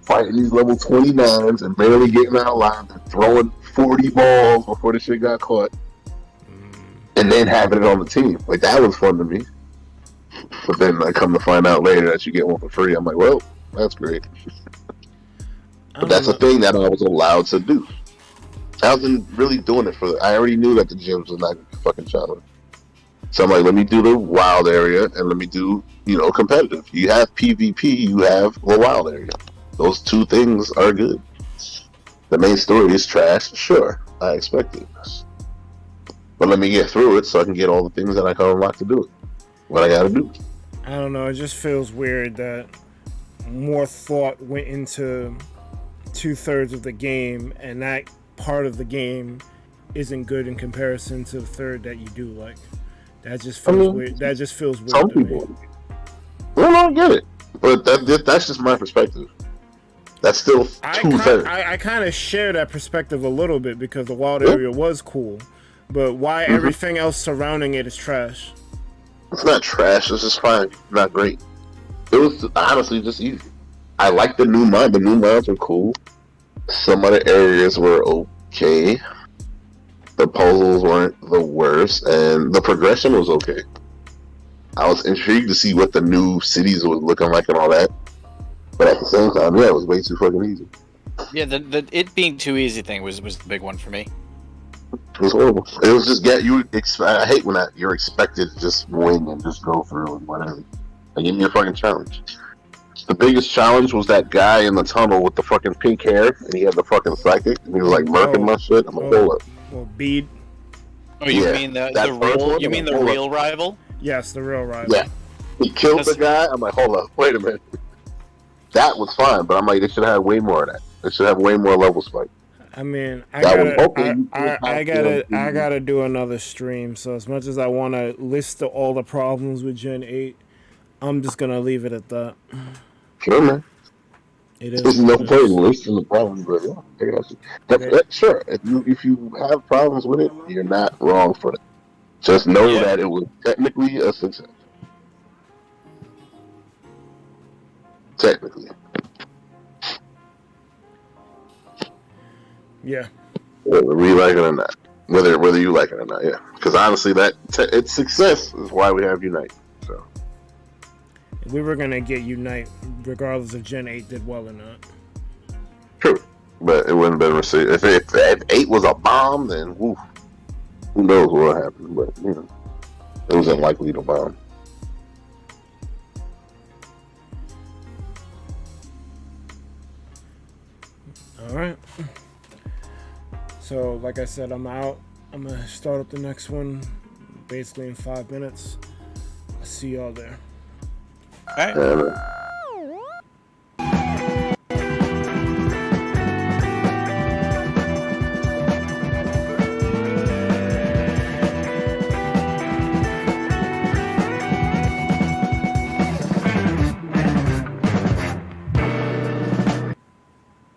fighting these level 29s and barely getting out alive and throwing 40 balls before the shit got caught, and then having it on the team. Like that was fun to me. But then I come to find out later that you get one for free. I'm like, well, that's great. But that's a thing that I was allowed to do. I wasn't really doing it I already knew that the gyms was not fucking challenge. So I'm like, let me do the wild area and let me do, competitive. You have PvP, you have the wild area. Those two things are good. The main story is trash, sure, I expect it. But let me get through it so I can get all the things that I can unlock to do it. What I gotta do. I don't know, it just feels weird that more thought went into 2/3 of the game, and that part of the game isn't good in comparison to the third that you do like. That just feels weird. That just feels weird. Some people. Well, I don't get it, but that's just my perspective. That's still 2/3. I kind of share that perspective a little bit because the wild area was cool, but why everything else surrounding it is trash? It's not trash. It's just fine. Not great. It was honestly just easy. I like the new mines. The new mines were cool. Some of the areas were okay. The puzzles weren't the worst, and the progression was okay. I was intrigued to see what the new cities were looking like and all that. But at the same time, yeah, it was way too fucking easy. Yeah, the it being too easy thing was the big one for me. It was horrible. It was just I hate when you're expected to just win and just go through and whatever. Like, give me a fucking challenge. The biggest challenge was that guy in the tunnel with the fucking pink hair, and he had the fucking psychic, and he was like murking my shit. I'm like, hold up. Well, Bead. Oh, you mean the real? You mean the real rival? Yes, the real rival. Yeah, he killed the guy. I'm like, hold up, wait a minute. That was fine, but I'm like, they should have way more of that. They should have way more level spike. I mean, I gotta gotta do another stream. So as much as I want to list all the problems with Gen 8, I'm just gonna leave it at that. Sure, man. It is. There's no point in listing the problems, but yeah, sure. If you have problems with it, you're not wrong for it. Just know that it was technically a success. Technically. Yeah. Whether we like it or not. Whether you like it or not, yeah. Because honestly, it's success is why we have Unite. So. We were gonna get Unite regardless if Gen 8 did well or not. True. But it wouldn't have been received. If 8 was a bomb, then who knows what would happen. But, it was unlikely to bomb. Alright. So, like I said, I'm out. I'm gonna start up the next one basically in 5 minutes. I'll see y'all there. All right.